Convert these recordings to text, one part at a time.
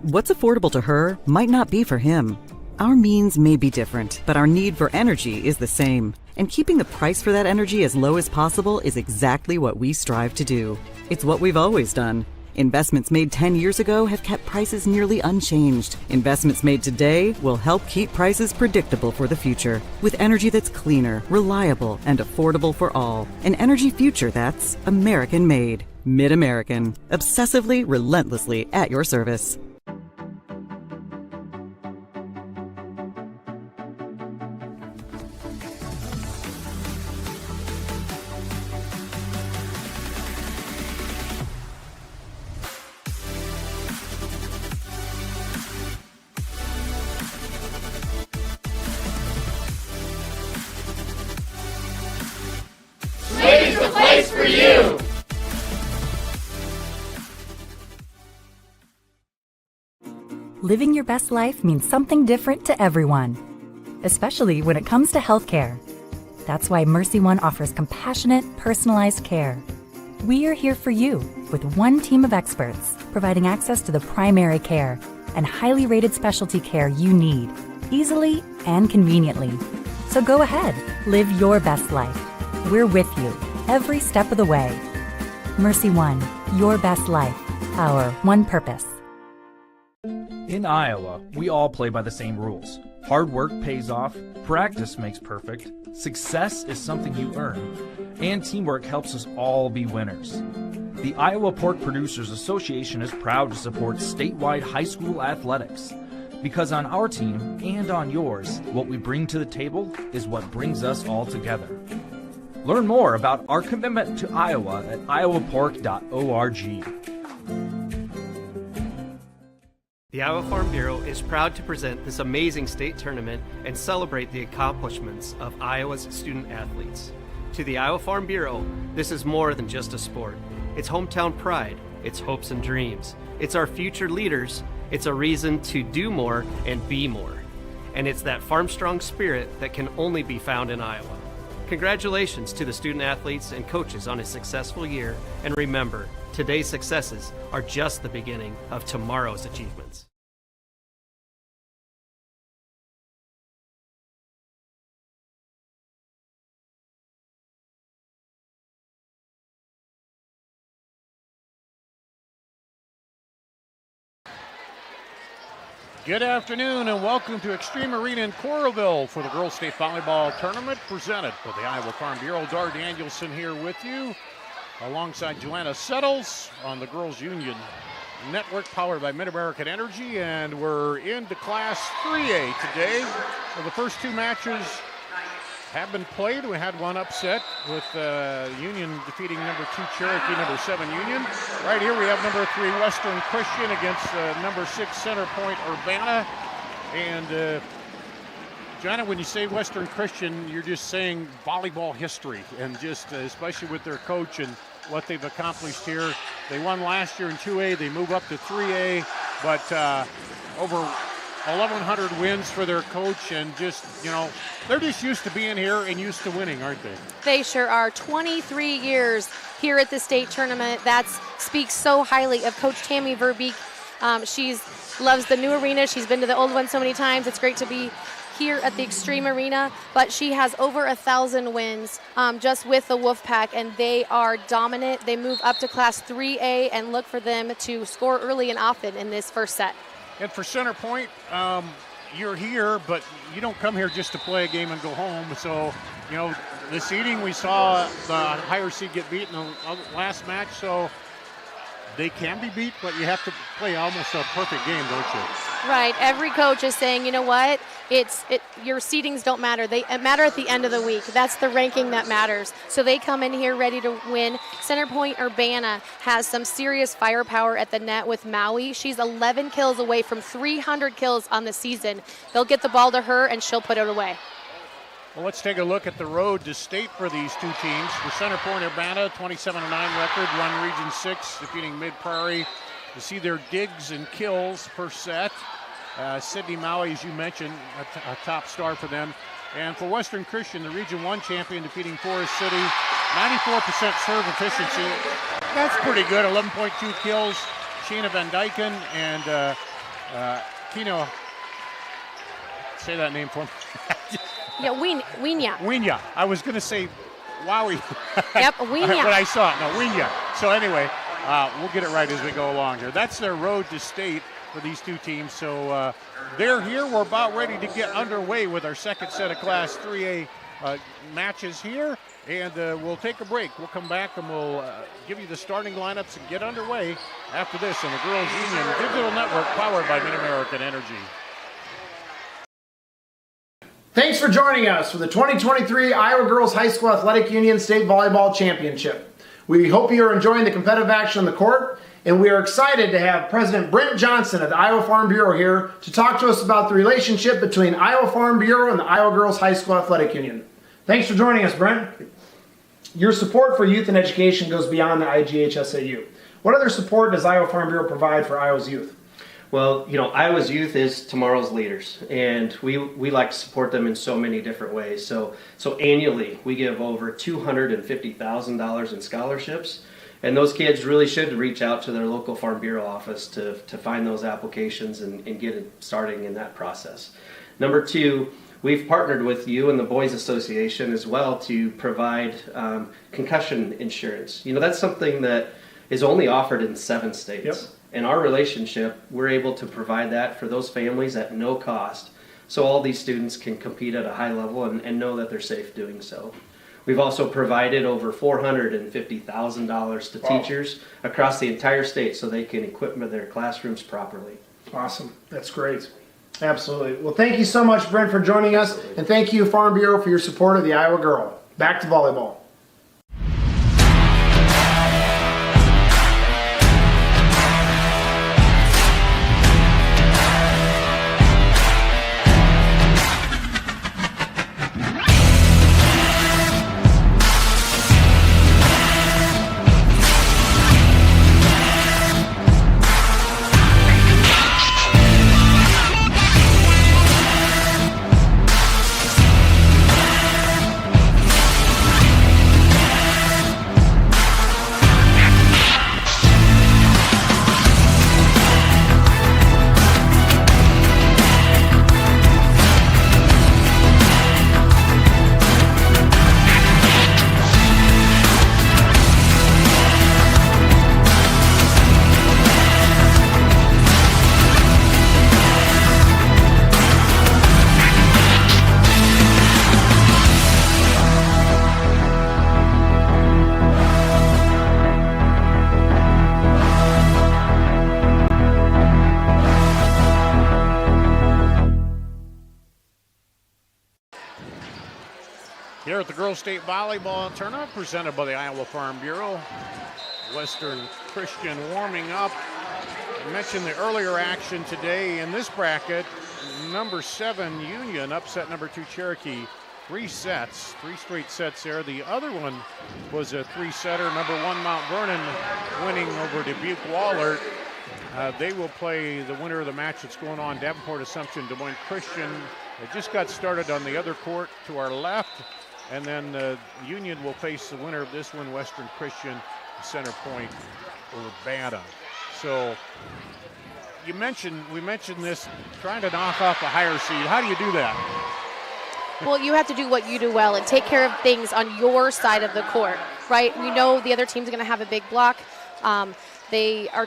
What's affordable to her might not be for him. Our means may be different, but our need for energy is the same. And keeping the price for that energy as low as possible is exactly what we strive to do. It's what we've always done. Investments made 10 years ago have kept prices nearly unchanged. Investments made today will help keep prices predictable for the future, with energy that's cleaner, reliable, and affordable for all. An energy future that's American-made. Mid-American. Obsessively, relentlessly at your service. Slade's the place for you! Living your best life means something different to everyone, especially when it comes to healthcare. That's why Mercy One offers compassionate, personalized care. We are here for you with one team of experts providing access to the primary care and highly rated specialty care you need, easily and conveniently. So go ahead, live your best life. We're with you every step of the way. Mercy One, your best life, our one purpose. In Iowa, we all play by the same rules. Hard work pays off, practice makes perfect, success is something you earn, and teamwork helps us all be winners. The Iowa Pork Producers Association is proud to support statewide high school athletics. Because on our team and on yours, what we bring to the table is what brings us all together. Learn more about our commitment to Iowa at iowapork.org. The Iowa Farm Bureau is proud to present this amazing state tournament and celebrate the accomplishments of Iowa's student athletes. To the Iowa Farm Bureau, this is more than just a sport. It's hometown pride, it's hopes and dreams, it's our future leaders, it's a reason to do more and be more. And it's that farm-strong spirit that can only be found in Iowa. Congratulations to the student athletes and coaches on a successful year, and remember, today's successes are just the beginning of tomorrow's achievements. Good afternoon and welcome to Extreme Arena in Coralville for the Girls State Volleyball Tournament presented by the Iowa Farm Bureau. Dar Danielson here with you alongside Joanna Settles on the Girls Union Network powered by Mid-American Energy, and we're into Class 3A today. Well, the first two matches have been played. We had one upset with Union defeating number 2 Cherokee, number 7 Union. Right here we have number 3 Western Christian against number 6 Center Point-Urbana. And Joanna, when you say Western Christian, you're just saying volleyball history, and just especially with their coach and what they've accomplished here. They won last year in 2A. They move up to 3A, but over 1,100 wins for their coach, and just, you know, they're just used to being here and used to winning, aren't they? They sure are. 23 years here at the state tournament. That speaks so highly of Coach Tammy Verbeek. She loves the new arena. She's been to the old one so many times. It's great to be here at the Extreme Arena, but she has over 1,000 wins just with the Wolfpack, and they are dominant. They move up to Class 3A, and look for them to score early and often in this first set. And for Center Point, you're here, but you don't come here just to play a game and go home. So, you know, the seeding, we saw the higher seed get beat in the last match, so they can be beat, but you have to play almost a perfect game, don't you? Right. Every coach is saying, you know what? Your seedings don't matter. They matter at the end of the week. That's the ranking that matters. So they come in here ready to win. Center Point-Urbana has some serious firepower at the net with Maui. She's 11 kills away from 300 kills on the season. They'll get the ball to her, and she'll put it away. Well, let's take a look at the road to state for these two teams. For Center Point-Urbana, 27-9 record, won Region 6, defeating Mid-Prairie. You see their digs and kills per set. Sydney Maui, as you mentioned, a top star for them. And for Western Christian, the Region 1 champion, defeating Forest City, 94% serve efficiency. That's pretty good, 11.2 kills. Sheena Van Dyken and Kino, say that name for me. Yeah, Winya. Winya. I was going to say Wowie. Yep, Winya. When I saw it. No, Winya. So anyway, we'll get it right as we go along here. That's their road to state for these two teams. So they're here. We're about ready to get underway with our second set of Class 3A matches here. And we'll take a break. We'll come back and we'll give you the starting lineups and get underway after this on the Girls Union Digital Network powered by Mid-American Energy. Thanks for joining us for the 2023 Iowa Girls High School Athletic Union State Volleyball Championship. We hope you are enjoying the competitive action on the court, and we are excited to have President Brent Johnson of the Iowa Farm Bureau here to talk to us about the relationship between Iowa Farm Bureau and the Iowa Girls High School Athletic Union. Thanks for joining us, Brent. Your support for youth and education goes beyond the IGHSAU. What other support does Iowa Farm Bureau provide for Iowa's youth? Well, Iowa's youth is tomorrow's leaders, and we like to support them in so many different ways. So annually, we give over $250,000 in scholarships, and those kids really should reach out to their local Farm Bureau office to find those applications and get it starting in that process. Number two, we've partnered with you and the Boys Association as well to provide concussion insurance. That's something that is only offered in 7 states. Yep. In our relationship, we're able to provide that for those families at no cost, so all these students can compete at a high level and know that they're safe doing so. We've also provided over $450,000 to teachers across the entire state so they can equip their classrooms properly. Awesome. That's great. Absolutely. Well, thank you so much, Brent, for joining us, and thank you, Farm Bureau, for your support of the Iowa Girl. Back to volleyball. Here at the Girls State Volleyball Tournament presented by the Iowa Farm Bureau. Western Christian warming up. I mentioned the earlier action today in this bracket. Number 7 Union upset number 2 Cherokee. 3 sets, 3 straight sets there. The other one was a 3-setter. Number 1 Mount Vernon winning over Dubuque Wahlert. They will play the winner of the match that's going on, Davenport Assumption, Des Moines Christian. It just got started on the other court to our left. And then Union will face the winner of this one, Western Christian, Center Point-Urbana. So we mentioned this, trying to knock off a higher seed. How do you do that? Well, you have to do what you do well and take care of things on your side of the court, right? We know the other team's going to have a big block. They are,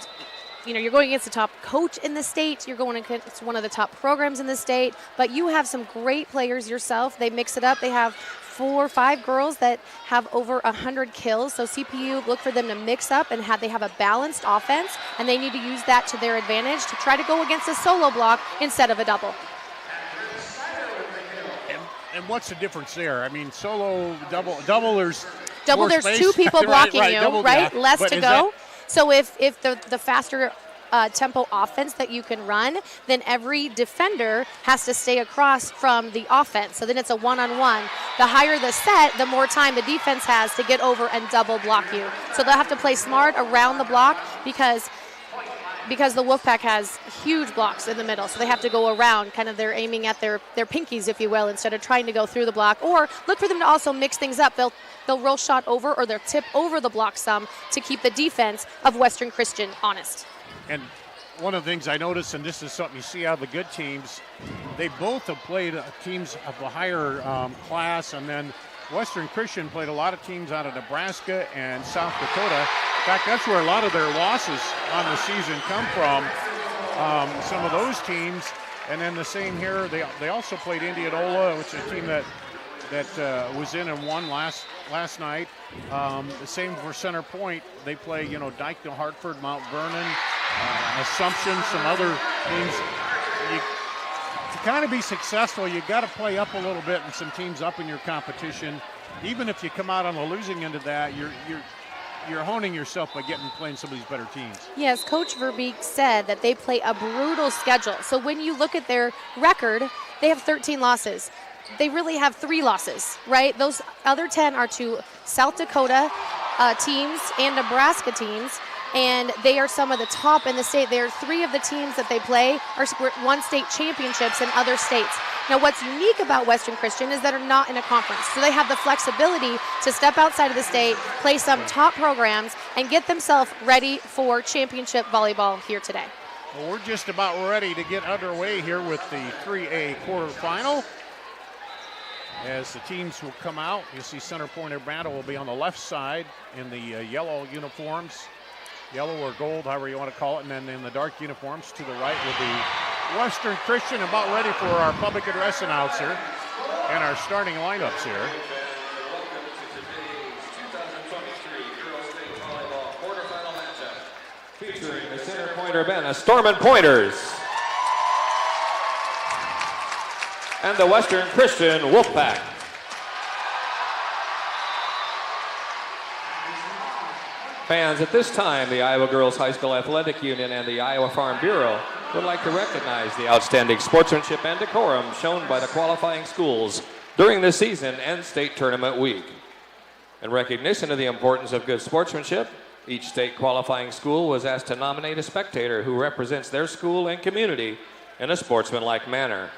you're going against the top coach in the state. You're going against one of the top programs in the state. But you have some great players yourself. They mix it up. They have 4 or 5 girls that have over 100 kills. So CPU, look for them to mix up and they have a balanced offense, and they need to use that to their advantage to try to go against a solo block instead of a double. And what's the difference there? I mean, solo, double, there's double. There's space. 2 people blocking right, you, double, right? Yeah. Less to go. So if the faster tempo offense that you can run, then every defender has to stay across from the offense. So then it's a one-on-one. The higher the set, the more time the defense has to get over and double block you. So they'll have to play smart around the block because the Wolfpack has huge blocks in the middle. So they have to go around, kind of they're aiming at their pinkies, if you will, instead of trying to go through the block. Or look for them to also mix things up. They'll roll shot over, or they'll tip over the block some to keep the defense of Western Christian honest. And one of the things I noticed, and this is something you see out of the good teams, they both have played teams of a higher class, and then Western Christian played a lot of teams out of Nebraska and South Dakota. In fact, that's where a lot of their losses on the season come from, some of those teams. And then the same here, they also played Indianola, which is a team that was in and won last night. The same for Center Point. They play, Dike, Hartford, Mount Vernon, Assumption, some other teams. To kind of be successful, you got to play up a little bit and some teams up in your competition. Even if you come out on the losing end of that, you're honing yourself by playing some of these better teams. Yes, Coach Verbeek said that they play a brutal schedule. So when you look at their record, they have 13 losses. They really have 3 losses, right? Those other 10 are to South Dakota teams and Nebraska teams, and they are some of the top in the state. There are 3 of the teams that they play are won state championships in other states. Now, what's unique about Western Christian is that they're not in a conference, so they have the flexibility to step outside of the state, play some top programs, and get themselves ready for championship volleyball here today. Well, we're just about ready to get underway here with the 3A quarterfinal. As the teams will come out, you see Center Point-Urbana will be on the left side in the yellow uniforms, yellow or gold, however you want to call it, and then in the dark uniforms to the right will be Western Christian. About ready for our public address announcer and our starting lineups here. Featuring the Center Point-Urbana Storm and Pointers and the Western Christian Wolfpack. Fans, at this time, the Iowa Girls High School Athletic Union and the Iowa Farm Bureau would like to recognize the outstanding sportsmanship and decorum shown by the qualifying schools during the season and state tournament week. In recognition of the importance of good sportsmanship, each state qualifying school was asked to nominate a spectator who represents their school and community in a sportsmanlike manner.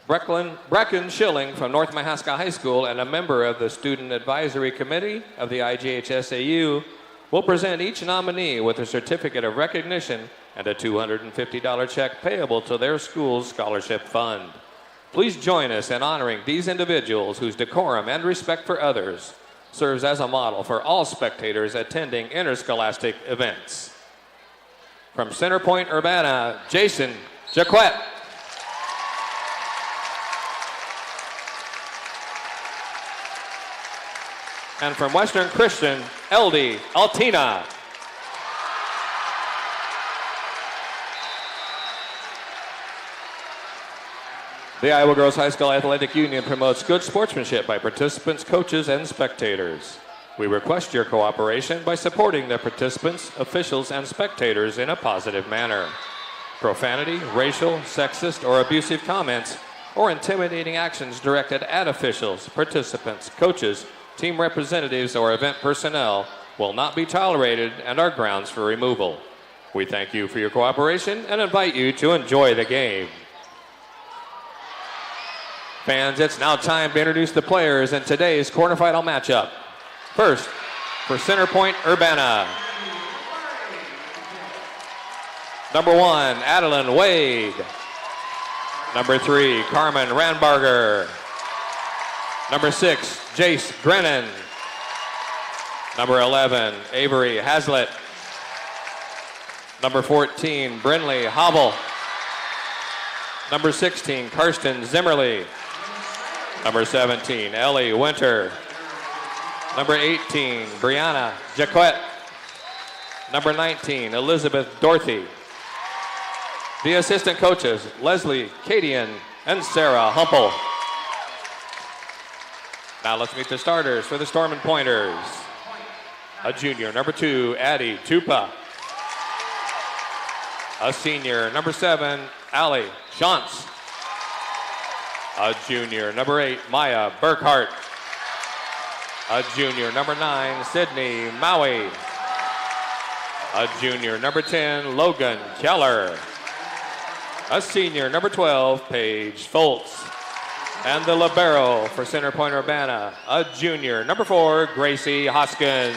Brecken Schilling from North Mahaska High School and a member of the Student Advisory Committee of the IGHSAU will present each nominee with a certificate of recognition and a $250 check payable to their school's scholarship fund. Please join us in honoring these individuals whose decorum and respect for others serves as a model for all spectators attending interscholastic events. From Center Point-Urbana, Jason Jaquette. And from Western Christian, Eldy Altina. The Iowa Girls High School Athletic Union promotes good sportsmanship by participants, coaches, and spectators. We request your cooperation by supporting the participants, officials, and spectators in a positive manner. Profanity, racial, sexist, or abusive comments, or intimidating actions directed at officials, participants, coaches, team representatives, or event personnel will not be tolerated and are grounds for removal. We thank you for your cooperation and invite you to enjoy the game. Fans, it's now time to introduce the players in today's quarterfinal matchup. First, for Center Point-Urbana. Number 1, Adeline Wade. Number 3, Carmen Ranbarger. Number 6, Jace Grennan. Number 11, Avery Hazlitt. Number 14, Brinley Hobble. Number 16, Karsten Zimmerly. Number 17, Ellie Winter. Number 18, Brianna Jaquette. Number 19, Elizabeth Dorothy. The assistant coaches, Leslie Cadian and Sarah Humple. Now let's meet the starters for the Storm and Pointers. A junior, number 2, Addie Tupa. A senior, number 7, Allie Shantz. A junior, number 8, Maya Burkhart. A junior, number 9, Sydney Maui. A junior, number 10, Logan Keller. A senior, number 12, Paige Foltz. And the libero for Center Point-Urbana, a junior, number 4, Gracie Hoskins.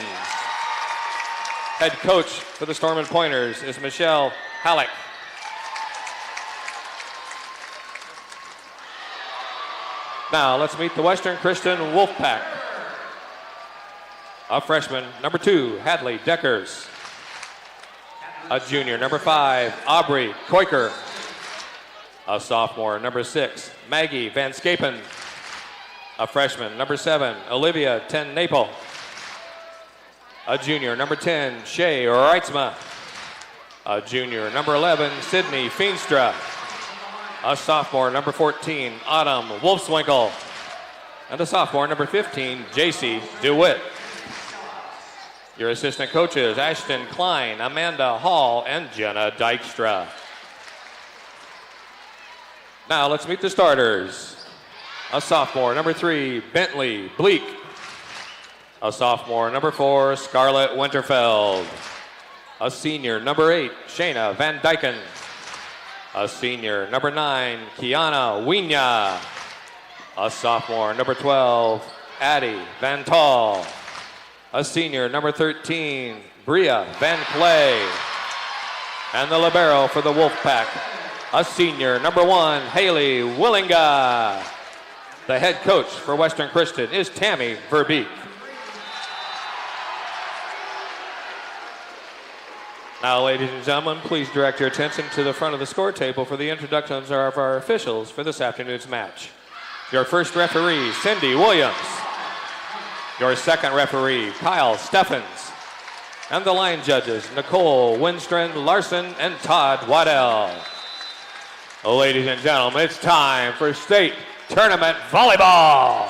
Head coach for the Storm and Pointers is Michelle Halleck. Now let's meet the Western Christian Wolfpack. A freshman, number 2, Hadley Deckers. A junior, number 5, Aubrey Koiker. A sophomore, number 6, Maggie Van Scapen. A freshman, number 7, Olivia Ten Naple. A junior, number 10, Shay Reitzma. A junior, number 11, Sydney Feenstra. A sophomore, number 14, Autumn Wolfswinkel. And a sophomore, number 15, JC DeWitt. Your assistant coaches, Ashton Klein, Amanda Hall, and Jenna Dykstra. Now let's meet the starters. A sophomore, number 3, Bentley Bleak. A sophomore, number 4, Scarlett Winterfeld. A senior, number 8, Shayna Van Dyken. A senior, number 9, Kiana Winya. A sophomore, number 12, Addie Van Tall. A senior, number 13, Bria Van Clay. And the libero for the Wolfpack, a senior, number 1, Haley Willinga. The head coach for Western Christian is Tammy Verbeek. Now, ladies and gentlemen, please direct your attention to the front of the score table for the introductions of our officials for this afternoon's match. Your first referee, Cindy Williams. Your second referee, Kyle Steffens. And the line judges, Nicole Winstrand Larson and Todd Waddell. Ladies and gentlemen, it's time for state tournament volleyball.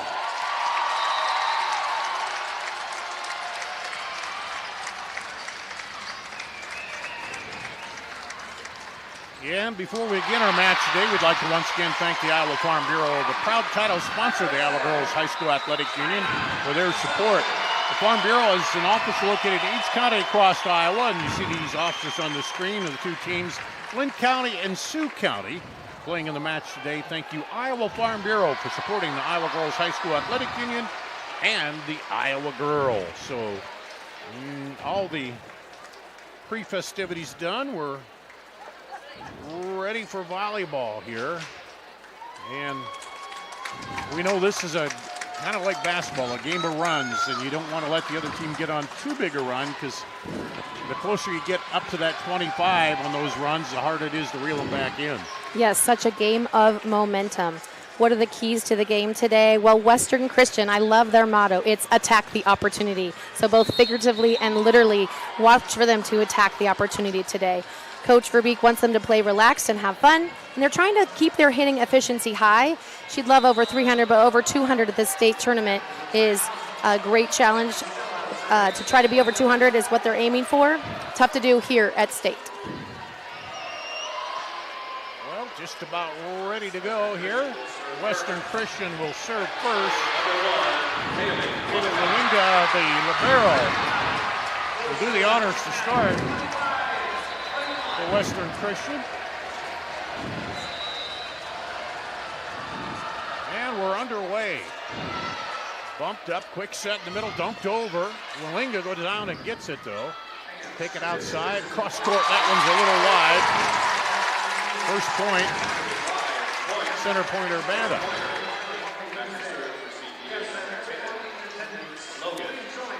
Yeah, and before we begin our match today, we'd like to once again thank the Iowa Farm Bureau, the proud title sponsor of the Iowa Girls High School Athletic Union, for their support. The Farm Bureau is an office located in each county across Iowa, and you see these officers on the screen of the two teams, Lynn County and Sioux County, playing in the match today. Thank you, Iowa Farm Bureau, for supporting the Iowa Girls High School Athletic Union and the Iowa Girls. So, all the pre-festivities done. We're ready for volleyball here. And we know this is a kind of like basketball, a game of runs, and you don't want to let the other team get on too big a run, because the closer you get up to that 25 on those runs, the harder it is to reel them back in. Yes, such a game of momentum. What are the keys to the game today? Well, Western Christian, I love their motto. It's attack the opportunity. So both figuratively and literally, watch for them to attack the opportunity today. Coach Verbeek wants them to play relaxed and have fun, and they're trying to keep their hitting efficiency high. She'd love over 300, but over 200 at this state tournament is a great challenge. To try to be over 200 is what they're aiming for. Tough to do here at state. Well, just about ready to go here. Western Christian will serve first. Linda, the libero, will do the honors to start for Western Christian. And we're underway. Bumped up, quick set in the middle, dunked over. Willinga goes down and gets it though. Take it outside, cross court, that one's a little wide. First point, center Point-Urbana.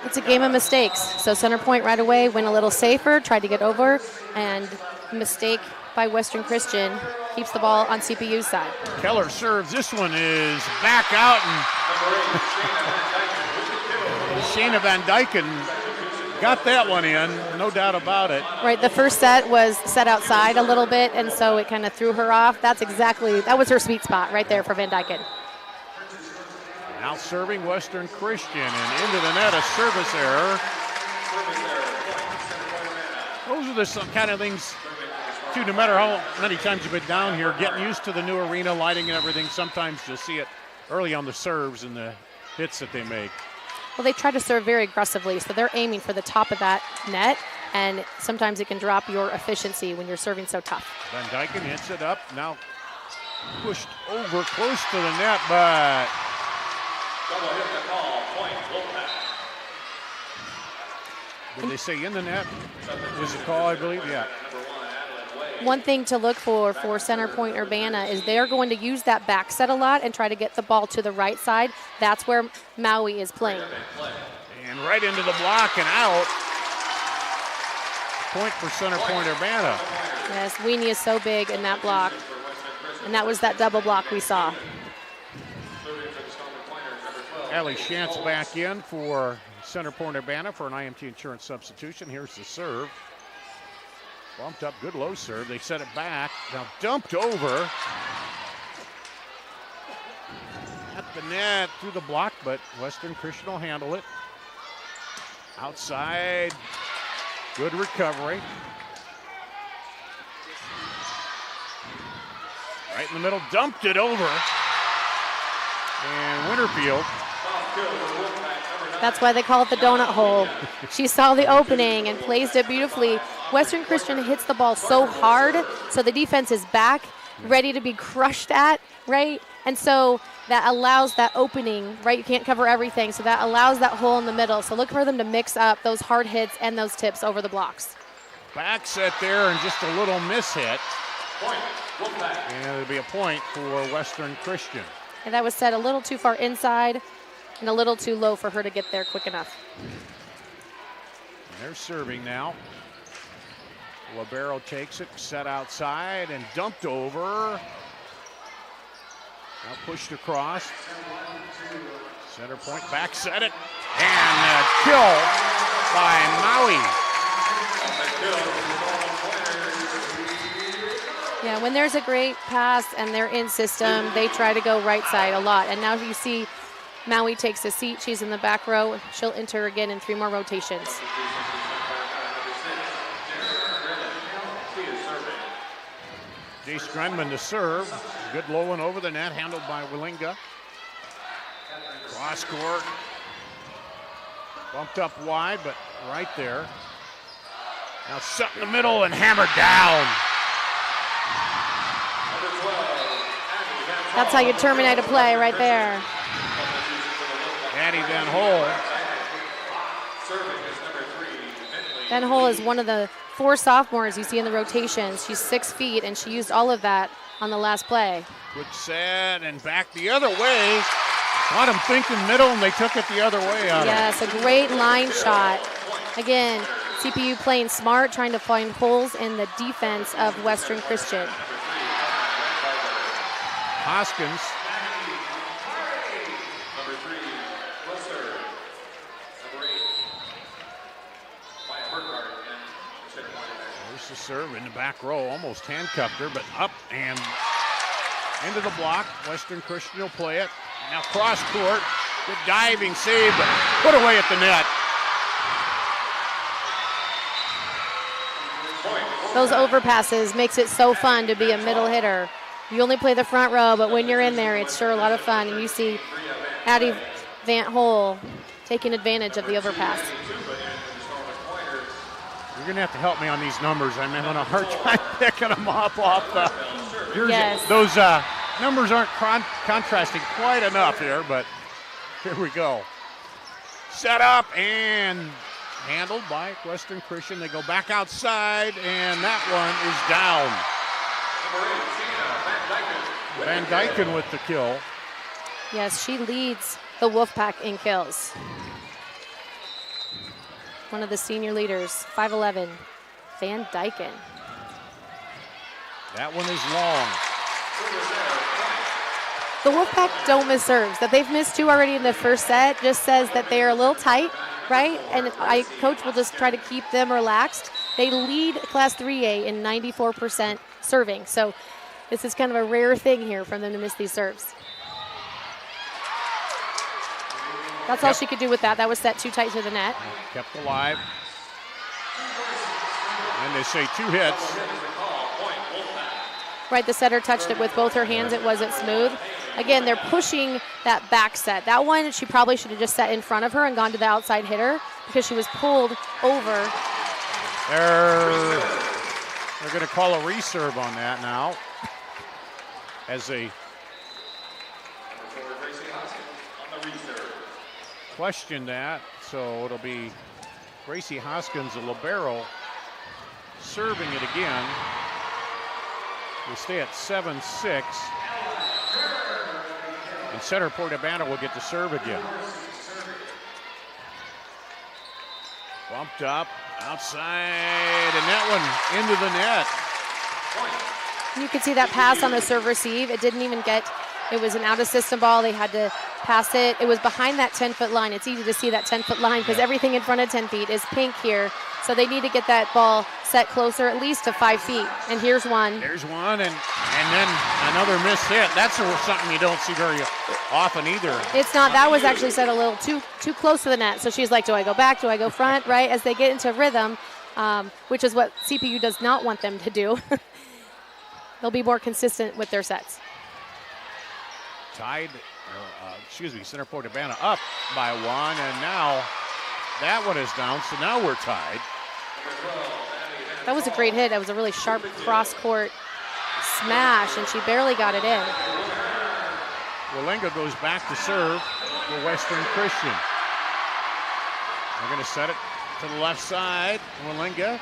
It's a game of mistakes. So center point right away, went a little safer, tried to get over, and mistake by Western Christian keeps the ball on CPU's side. Keller serves. This one is back out, and Shayna Van Dyken got that one in, no doubt about it. Right, the first set was set outside a little bit, and so it kind of threw her off. That was her sweet spot right there for Van Dyken. Now serving Western Christian, and into the net, a service error. Those are the kind of things, too, no matter how many times you've been down here, getting used to the new arena, lighting and everything, sometimes you'll see it early on the serves and the hits that they make. Well, they try to serve very aggressively, so they're aiming for the top of that net, and sometimes it can drop your efficiency when you're serving so tough. Van Dyken hits it up, now pushed over close to the net, but did they say in the net? Was it call, I believe? Yeah. one thing to look for Center Point-Urbana is they're going to use that back set a lot and try to get the ball to the right side. That's where Maui is playing. And right into the block and out. Point for Center Point-Urbana. Yes, Weenie is so big in that block. And that was that double block we saw. Allie Shantz back in for Center Point-Urbana for an IMT Insurance substitution. Here's the serve. Bumped up, good low serve. They set it back. Now dumped over. At the net, through the block, but Western Christian will handle it. Outside, good recovery. Right in the middle, dumped it over. And Winterfield. That's why they call it the donut hole. She saw the opening and placed it beautifully. Western Christian hits the ball so hard, so the defense is back, ready to be crushed at, right? And so that allows that opening, right? You can't cover everything, so that allows that hole in the middle. So look for them to mix up those hard hits and those tips over the blocks. Back set there and just a little miss hit. And it'll be a point for Western Christian. And that was set a little too far inside and a little too low for her to get there quick enough. And they're serving now. Libero takes it, set outside and dumped over. Now pushed across. Center Point back set it. And a kill by Maui. Yeah, when there's a great pass and they're in system, they try to go right side a lot. And now you see Maui takes a seat. She's in the back row. She'll enter again in 3 more rotations. Jace Grenman to serve. Good low one over the net, handled by Willinga. Cross court. Bumped up wide, but right there. Now set in the middle and hammered down. That's how you terminate a play right there. Addie Van Hole. Van Hole is one of the 4 sophomores you see in the rotations. She's 6 feet, and she used all of that on the last play. Good set and back the other way. Got him thinking middle, and they took it the other way on Yes, a great line shot. Again, CPU playing smart, trying to find holes in the defense of Western Christian. Hoskins. There's the serve in the back row, almost handcuffed her, but up and into the block. Western Christian will play it. Now cross court, good diving save, but put away at the net. Those overpasses makes it so fun to be a middle hitter. You only play the front row, but when you're in there, it's sure a lot of fun. And you see Addie Van Hole taking advantage of the overpass. You're going to have to help me on these numbers. I'm having a hard time picking them up off the... Yes. Those numbers aren't contrasting quite enough here, but here we go. Set up and handled by Western Christian. They go back outside, and that one is down. Van Dyken with the kill. Yes, she leads the Wolfpack in kills. One of the senior leaders, 5'11", Van Dyken. That one is long. The Wolfpack don't miss serves. That they've missed 2 already in the first set just says that they are a little tight, right? And coach will just try to keep them relaxed. They lead Class 3A in 94% serving. So this is kind of a rare thing here for them to miss these serves. That's all she could do with that. That was set too tight to the net. Kept alive. And they say 2 hits. Right, the setter touched it with both her hands. It wasn't smooth. Again, they're pushing that back set. That one, she probably should have just set in front of her and gone to the outside hitter because she was pulled over. They're going to call a reserve on that now. As they question that. So it'll be Gracie Hoskins, a libero, serving it again. will stay at 7-6. And center Point-Urbana will get to serve again. Bumped up, outside, and that one into the net. You could see that pass on the serve receive. It didn't even get, it was an out-of-system ball. They had to pass it. It was behind that 10-foot line. It's easy to see that 10-foot line because everything in front of 10 feet is pink here. So they need to get that ball set closer, at least to 5 feet. And here's one. There's one, and then another missed hit. That's something you don't see very often either. It's not. That was actually set a little too close to the net. So she's like, do I go back? Do I go front? Right? As they get into rhythm, which is what CPU does not want them to do. They'll be more consistent with their sets. Center Point-Urbana up by 1, and now that one is down, so now we're tied. That was a great hit. That was a really sharp cross-court smash, and she barely got it in. Walenga goes back to serve for Western Christian. They're going to set it to the left side. Walenga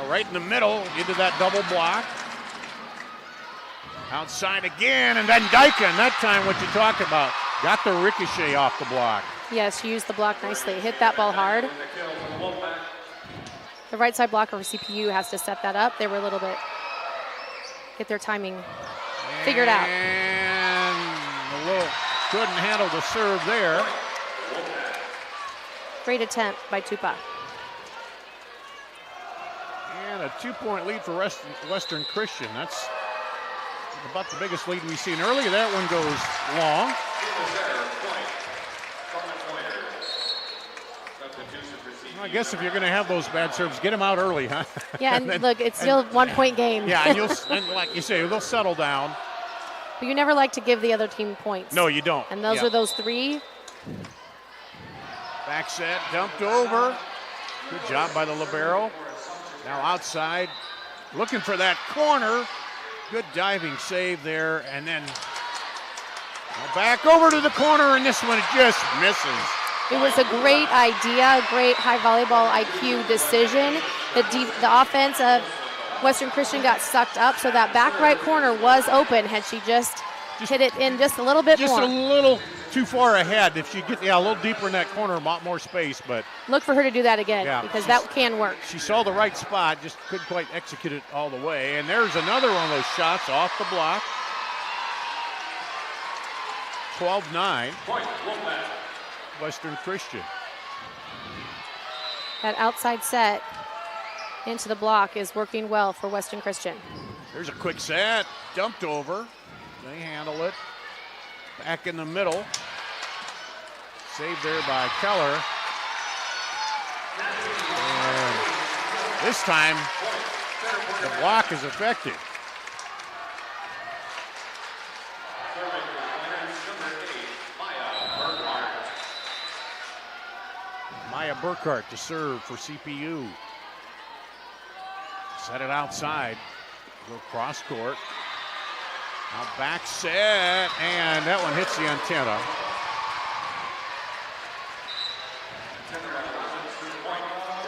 right in the middle into that double block. Outside again, and then Dyken, that time what you talked about. Got the ricochet off the block. Yes, she used the block nicely. Hit that ball hard. The right side blocker for CPU has to set that up. They were a little bit, get their timing figured out. And a little, couldn't handle the serve there. Great attempt by Tupa. And a 2-point lead for Western Christian. That's about the biggest lead we've seen earlier. That one goes long. I guess if you're going to have those bad serves, get them out early, huh? Yeah, and look, it's still a 1-point game. Yeah, and like you say, they'll settle down. But you never like to give the other team points. No, you don't. And those are those 3. Back set, dumped over. Good job by the libero. Now outside, looking for that corner. Good diving save there, and then back over to the corner, and this one just misses. It was a great idea, great high volleyball IQ decision. The offense of Western Christian got sucked up, so that back right corner was open had she just hit it in just a little bit more. Just a little too far ahead. If she get a little deeper in that corner, a lot more space. But look for her to do that again, because that can work. She saw the right spot, just couldn't quite execute it all the way. And there's another one of those shots off the block. 12-9. Western Christian. That outside set into the block is working well for Western Christian. There's a quick set, dumped over. They handle it. Back in the middle. Saved there by Keller. And this time, the block is effective. Maya Burkhart to serve for CPU. Set it outside. Go cross court. Now back set, and that one hits the antenna.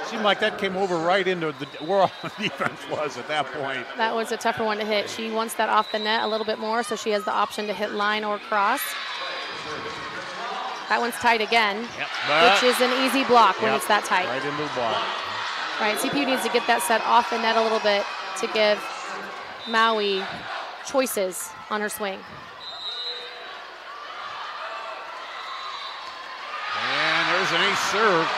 Seemed like that came over right into where all the defense was at that point. That was a tougher one to hit. She wants that off the net a little bit more, so she has the option to hit line or cross. That one's tight again, which is an easy block when it's that tight. Right into the block. Right, CPU needs to get that set off the net a little bit to give Maui choices on her swing. And there's an ace serve.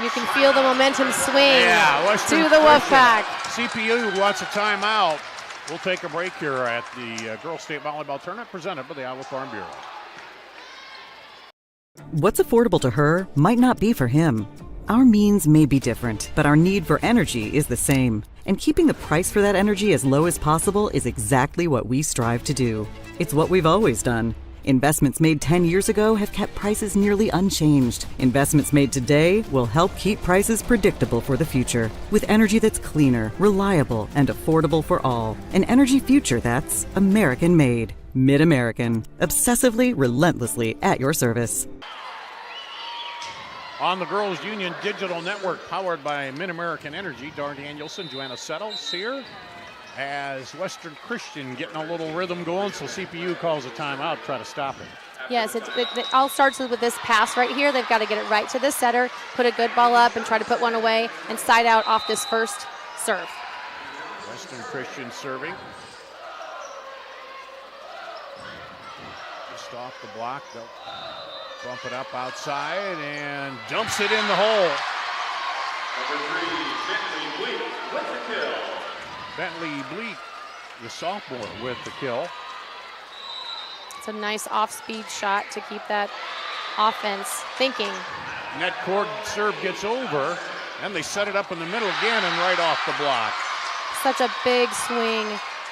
You can feel the momentum swing Western to the Wolfpack. CPU wants a timeout. We'll take a break here at the Girls State Volleyball Tournament presented by the Iowa Farm Bureau. What's affordable to her might not be for him. Our means may be different, but our need for energy is the same. And keeping the price for that energy as low as possible is exactly what we strive to do. It's what we've always done. Investments made 10 years ago have kept prices nearly unchanged. Investments made today will help keep prices predictable for the future. With energy that's cleaner, reliable, and affordable for all. An energy future that's American-made. Mid-American. Obsessively, relentlessly at your service. On the Girls Union Digital Network, powered by Mid-American Energy, Dar Danielson, Joanna Settles here. As Western Christian getting a little rhythm going, so CPU calls a timeout, try to stop it. Yes, it all starts with this pass right here. They've got to get it right to the setter, put a good ball up and try to put one away and side out off this first serve. Western Christian serving. Just off the block, they'll bump it up outside and dumps it in the hole. Number 3, Bentley Bleak with the kill. Bentley Bleak, the sophomore, with the kill. It's a nice off-speed shot to keep that offense thinking. Net court serve gets over, and they set it up in the middle again and right off the block. Such a big swing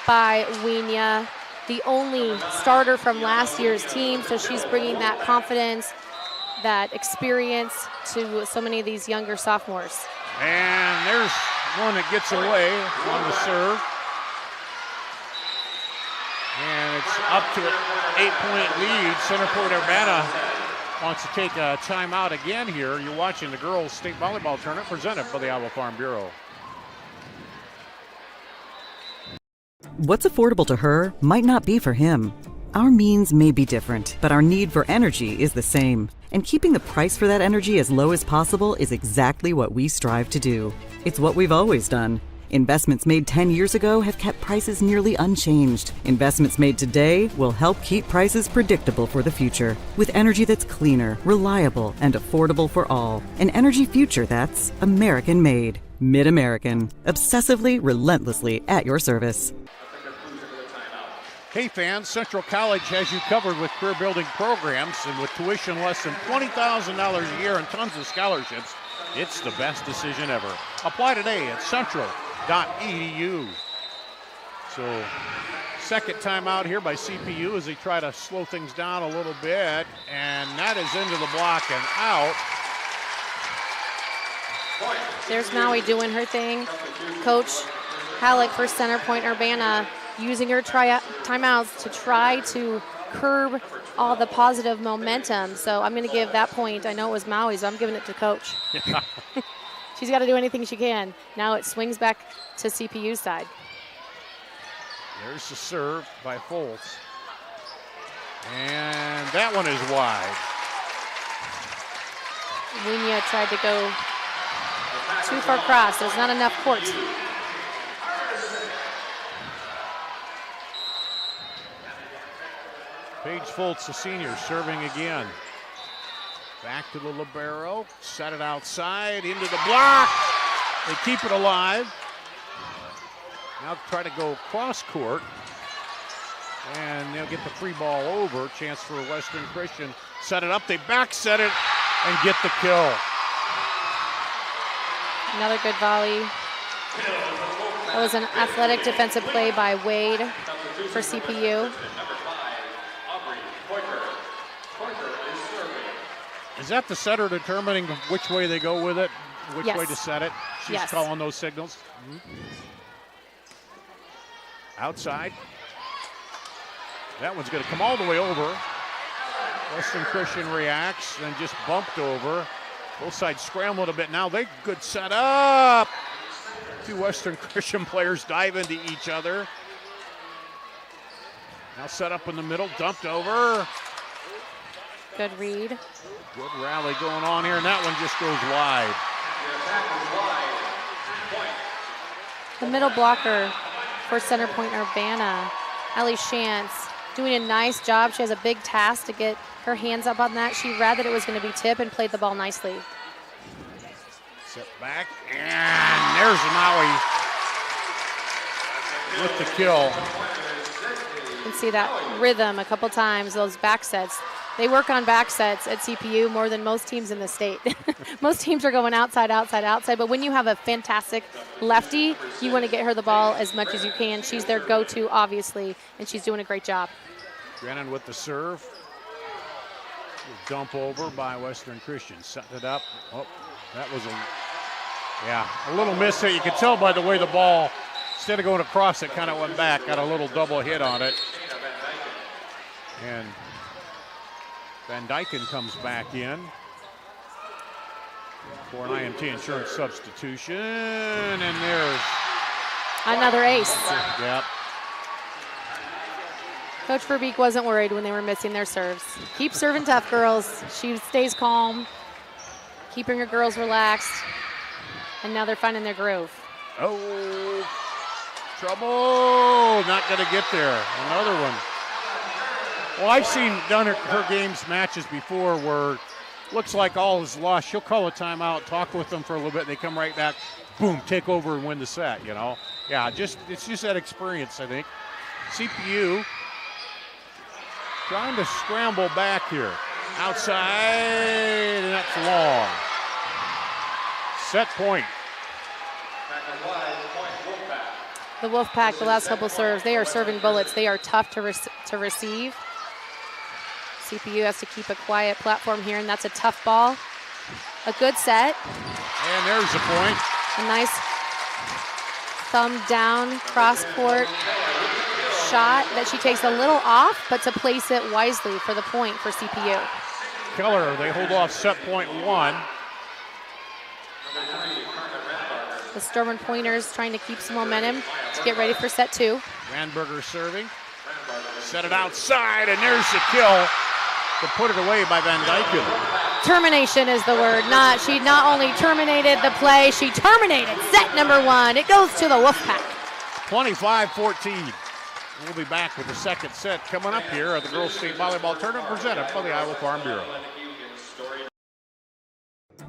by Wienia, the only starter from last year's team, so she's bringing that confidence, that experience to so many of these younger sophomores. And there's one that gets away on the serve. And it's up to an 8-point lead. Center Point-Urbana wants to take a timeout again here. You're watching the girls' state volleyball tournament presented by the Iowa Farm Bureau. What's affordable to her might not be for him. Our means may be different, but our need for energy is the same. And keeping the price for that energy as low as possible is exactly what we strive to do. It's what we've always done. Investments made 10 years ago have kept prices nearly unchanged. Investments made today will help keep prices predictable for the future. With energy that's cleaner, reliable, and affordable for all. An energy future that's American-made. Mid-American. Obsessively, relentlessly at your service. Hey fans, Central College has you covered with career-building programs, and with tuition less than $20,000 a year and tons of scholarships, it's the best decision ever. Apply today at central.edu. So, second time out here by CPU as they try to slow things down a little bit, and that is into the block and out. There's Maui doing her thing. Coach Halleck for Center Point-Urbana using her timeouts to try to curb all the positive momentum. So I'm going to give that point. I know it was Maui's, so I'm giving it to Coach. She's got to do anything she can. Now it swings back to CPU's side. There's the serve by Foltz. And that one is wide. Wienia tried to go too far across. There's not enough court. Paige Foltz, the senior, serving again. Back to the libero, set it outside, into the block. They keep it alive. Now try to go cross court. And they'll get the free ball over. Chance for Western Christian. Set it up, they back set it and get the kill. Another good volley. That was an athletic defensive play by Wade for CPU. Is that the setter determining which way they go with it, which Yes. way to set it? She's Yes. calling those signals. Outside. That one's going to come all the way over. Western Christian reacts and just bumped over. Both sides scrambled a bit. Now they good set up. Two Western Christian players dive into each other. Now set up in the middle, dumped over. Good read. Good rally going on here, and that one just goes wide. The middle blocker for Center Point-Urbana, Allie Shantz, doing a nice job. She has a big task to get her hands up on that. She read that it was going to be tip and played the ball nicely. Set back, and there's Maui with the kill. You can see that rhythm a couple times, those back sets. They work on back sets at CPU more than most teams in the state. Most teams are going outside, outside, outside, but when you have a fantastic lefty, you want to get her the ball as much as you can. She's their go-to, obviously, and she's doing a great job. Drennan with the serve. Dump over by Western Christian. Setting it up. Oh, that was a little miss there. You could tell by the way the ball, instead of going across, it kind of went back. Got a little double hit on it. And Van Dyken comes back in. for an IMT insurance substitution, and there's another ace. Yep. Coach Verbeek wasn't worried when they were missing their serves. Keep serving tough, girls. She stays calm, keeping her girls relaxed, and now they're finding their groove. Oh, trouble. Not going to get there. Another one. Well, I've done her games matches before where looks like all is lost. She'll call a timeout, talk with them for a little bit, and they come right back, boom, take over and win the set, you know. Yeah, it's just that experience, I think. CPU trying to scramble back here. Outside, and that's long. Set point. The Wolfpack, the last couple serves, they are serving bullets. They are tough to receive. CPU has to keep a quiet platform here, and that's a tough ball. A good set. And there's the point. A nice thumb down cross-court shot that she takes a little off, but to place it wisely for the point for CPU. Keller, they hold off set point 1. The Sturman Pointers trying to keep some momentum to get ready for set 2. Randberger serving. Set it outside, and there's the kill to put it away by Van Dyken. Termination is the word. She not only terminated the play, she terminated set number 1. It goes to the Wolfpack. 25-14. We'll be back with the second set coming up here at the Girls State Volleyball Tournament presented by the Iowa Farm Bureau.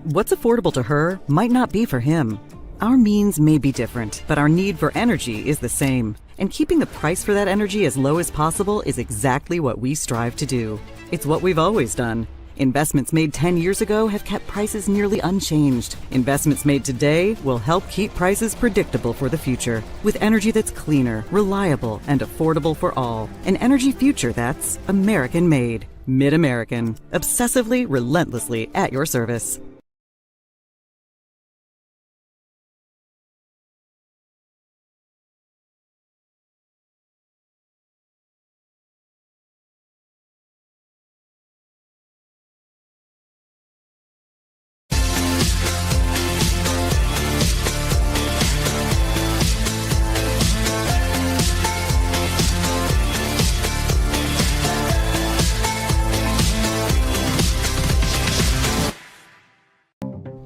What's affordable to her might not be for him. Our means may be different, but our need for energy is the same. And keeping the price for that energy as low as possible is exactly what we strive to do. It's what we've always done. Investments made 10 years ago have kept prices nearly unchanged. Investments made today will help keep prices predictable for the future. With energy that's cleaner, reliable, and affordable for all. An energy future that's American-made. Mid-American. Obsessively, relentlessly at your service.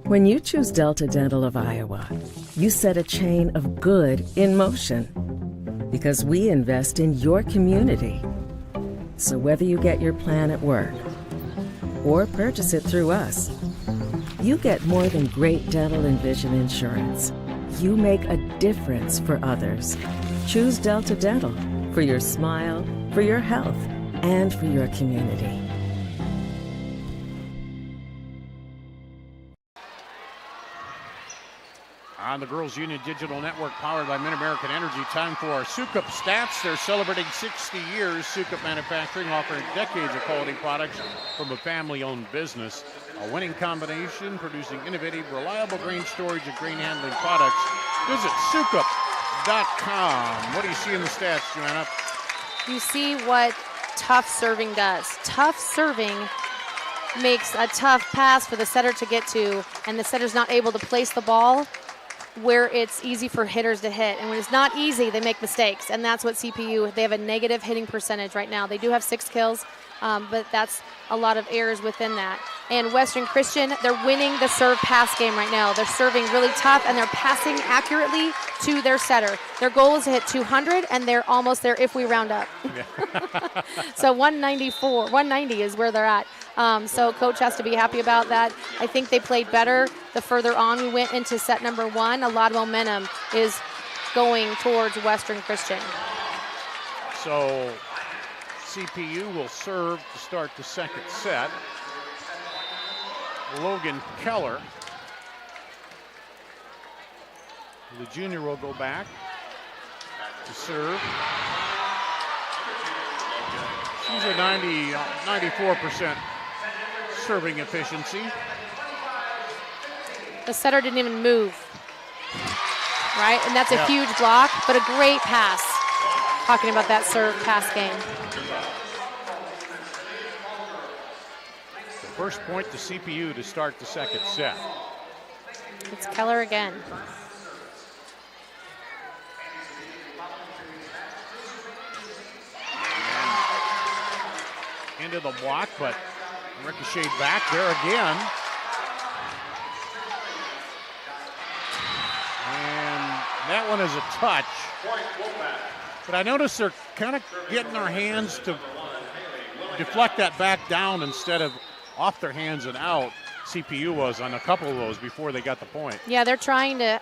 When you choose Delta Dental of Iowa, you set a chain of good in motion because we invest in your community. So whether you get your plan at work or purchase it through us, you get more than great dental and vision insurance. You make a difference for others. Choose Delta Dental for your smile, for your health, and for your community. On the Girls Union Digital Network powered by Mid-American Energy, time for our Sukup stats. They're celebrating 60 years. Sukup Manufacturing offering decades of quality products from a family-owned business. A winning combination producing innovative, reliable grain storage and grain handling products. Visit Sukup.com. What do you see in the stats, Joanna? You see what tough serving does. Tough serving makes a tough pass for the setter to get to, and the setter's not able to place the ball where it's easy for hitters to hit. And when it's not easy, they make mistakes. And that's what CPU, they have a negative hitting percentage right now. They do have 6 kills, but that's a lot of errors within that. And Western Christian, they're winning the serve pass game right now. They're serving really tough, and they're passing accurately to their setter. Their goal is to hit 200, and they're almost there if we round up. So 190 is where they're at. So coach has to be happy about that. I think they played better the further on we went into set number 1. A lot of momentum is going towards Western Christian. So CPU will serve to start the second set. Logan Keller, the junior, will go back to serve. She's a 94% serving efficiency. The setter didn't even move, right? And that's a huge block, but a great pass. Talking about that serve pass game. The first point to CPU to start the second set. It's Keller again. Into the block, but ricocheted back there again. And that one is a touch. But I notice they're kind of getting their hands to deflect that back down instead of off their hands and out. CPU was on a couple of those before they got the point. Yeah, they're trying to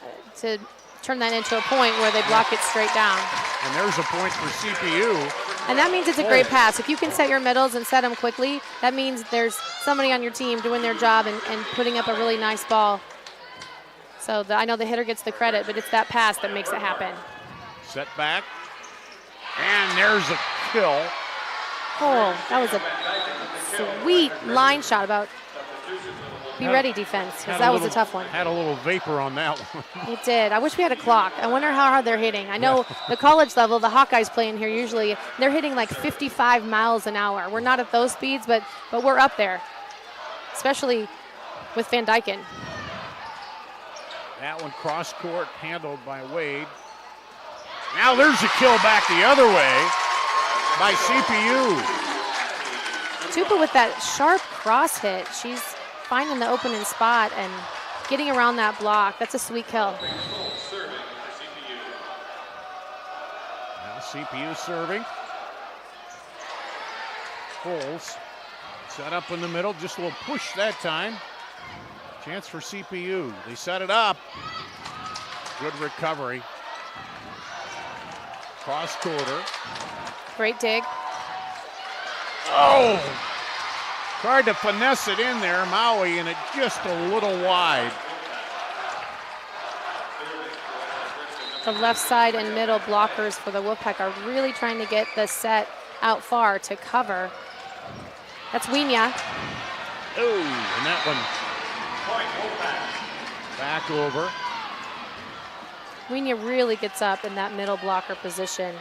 turn that into a point where they block it straight down. And there's a point for CPU. And that means it's a great pass. If you can set your middles and set them quickly, that means there's somebody on your team doing their job and putting up a really nice ball. So I know the hitter gets the credit, but it's that pass that makes it happen. Set back. And there's a kill. Oh, that was a sweet line shot about be ready defense, because that was a tough one. Had a little vapor on that one. It did. I wish we had a clock. I wonder how hard they're hitting. I know the college level, the Hawkeyes playing here usually, they're hitting like 55 miles an hour. We're not at those speeds, but we're up there, especially with Van Dyken. That one cross court handled by Wade. Now there's a kill back the other way by CPU. Tupa with that sharp cross hit. She's finding the opening spot and getting around that block. That's a sweet kill. Now CPU serving. Foles set up in the middle, just a little push that time. Chance for CPU. They set it up. Good recovery. Cross quarter. Great dig. Oh! Tried to finesse it in there, Maui, and it just a little wide. The left side and middle blockers for the Wolfpack are really trying to get the set out far to cover. That's Wienia. Oh, and that one back over. Wienia really gets up in that middle blocker position.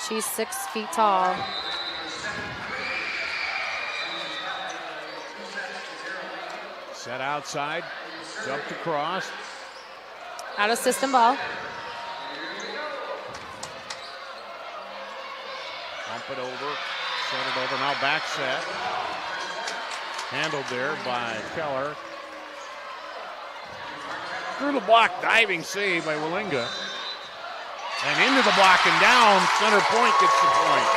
She's 6 feet tall. Set outside, jumped across. Out of system ball. Bump it over, set it over, now back set. Handled there by Keller. Through the block, diving save by Willinga. And into the block and down, center point gets the point.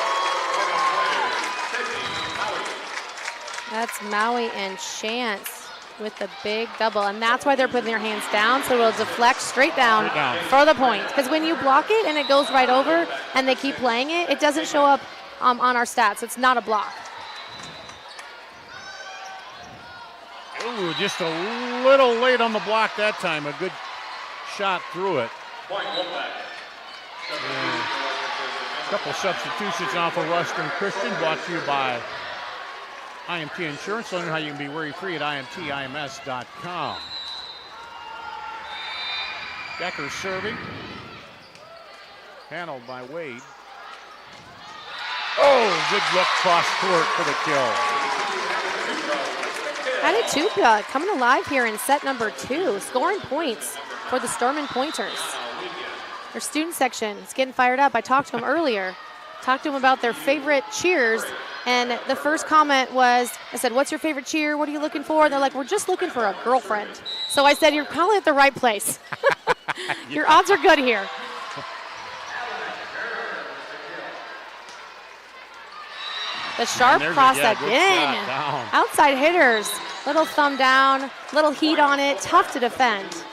That's Maui and Chance with the big double, and that's why they're putting their hands down, so it'll deflect straight down for the point. Because when you block it and it goes right over and they keep playing it, it doesn't show up on our stats. It's not a block. Ooh, just a little late on the block that time. A good shot through it. A couple substitutions now for Western Christian, brought to you by IMT Insurance. Learn how you can be worry-free at IMTIMS.com. Decker serving. Handled by Wade. Oh, good look cross court for the kill. Added Tupa coming alive here in set number 2, scoring points for the Stormin Pointers. Their student section is getting fired up. I talked to them earlier. Talked to them about their favorite cheers. And the first comment was, I said, what's your favorite cheer? What are you looking for? And they're like, we're just looking for a girlfriend. So I said, you're probably at the right place. Your odds are good here. The sharp cross again. Outside hitters. Little thumb down, little heat on it. Tough to defend.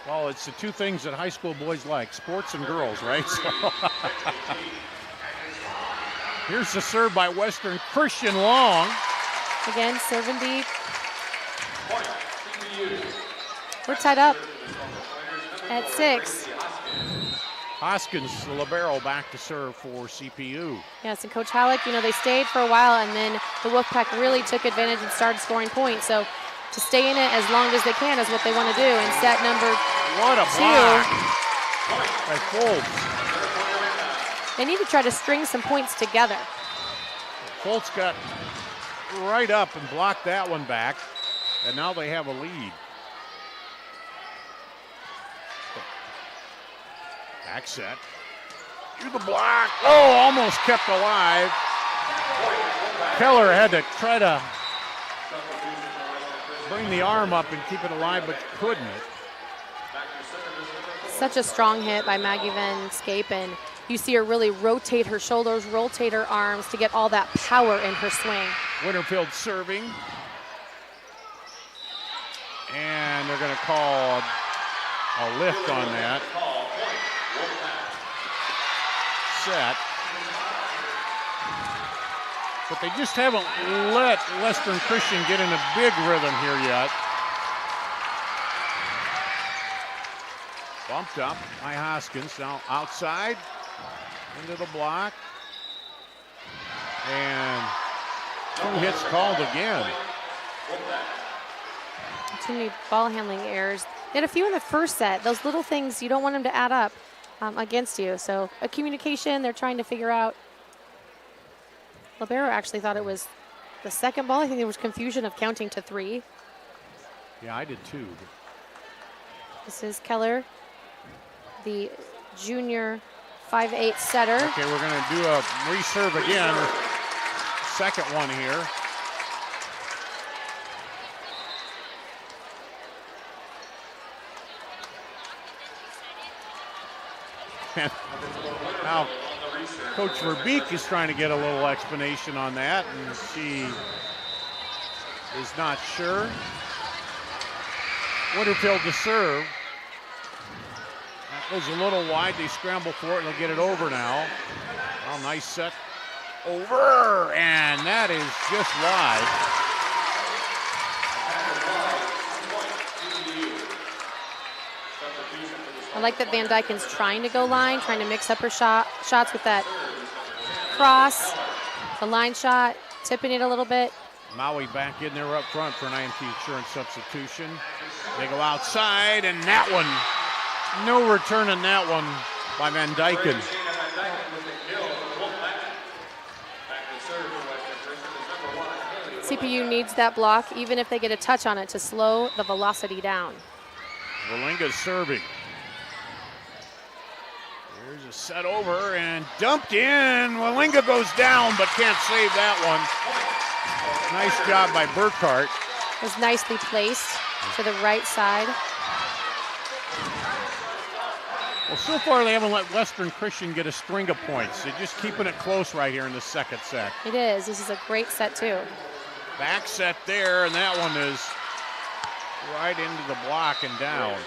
Well, it's the two things that high school boys like, sports and girls, right? So here's the serve by Western Christian Long. Again, serving deep. We're tied up at 6. Hoskins, the libero, back to serve for CPU. Yes, and Coach Halleck, they stayed for a while, and then the Wolfpack really took advantage and started scoring points. So to stay in it as long as they can is what they want to do. And set number 2. What a block by Foltz. They need to try to string some points together. Foltz got right up and blocked that one back. And now they have a lead. Back set. To the block. Oh, almost kept alive. Keller had to try to bring the arm up and keep it alive, but couldn't. Such a strong hit by Maggie Van Scapen. You see her really rotate her shoulders, rotate her arms to get all that power in her swing. Winterfield serving. And they're going to call a lift on that. Set. But they just haven't let Western Christian get in a big rhythm here yet. Bumped up by Hoskins. Now outside into the block. And 2 hits called again. Too many ball handling errors. They had a few in the first set. Those little things, you don't want them to add up against you. So a communication they're trying to figure out. Libero actually thought it was the second ball. I think there was confusion of counting to 3. Yeah, I did too. This is Keller, the junior 5'8" setter. Okay, we're going to do a reserve again. Second one here. Now, Coach Verbeek is trying to get a little explanation on that, and she is not sure. Winterfield to serve. That goes a little wide. They scramble for it, and they'll get it over now. Well, nice set over, and that is just wide. I like that Van Dyken's trying to go line, trying to mix up her shots with that cross, the line shot, tipping it a little bit. Maui back in there up front for an IMT insurance substitution. They go outside, and that one, no return on that one by Van Dyken. CPU needs that block, even if they get a touch on it, to slow the velocity down. Walinga's serving. Here's a set over and dumped in. Walinga goes down but can't save that one. Nice job by Burkhart. It was nicely placed to the right side. Well, so far they haven't let Western Christian get a string of points. They're just keeping it close right here in the second set. It is. This is a great set too. Back set there, and that one is right into the block and down.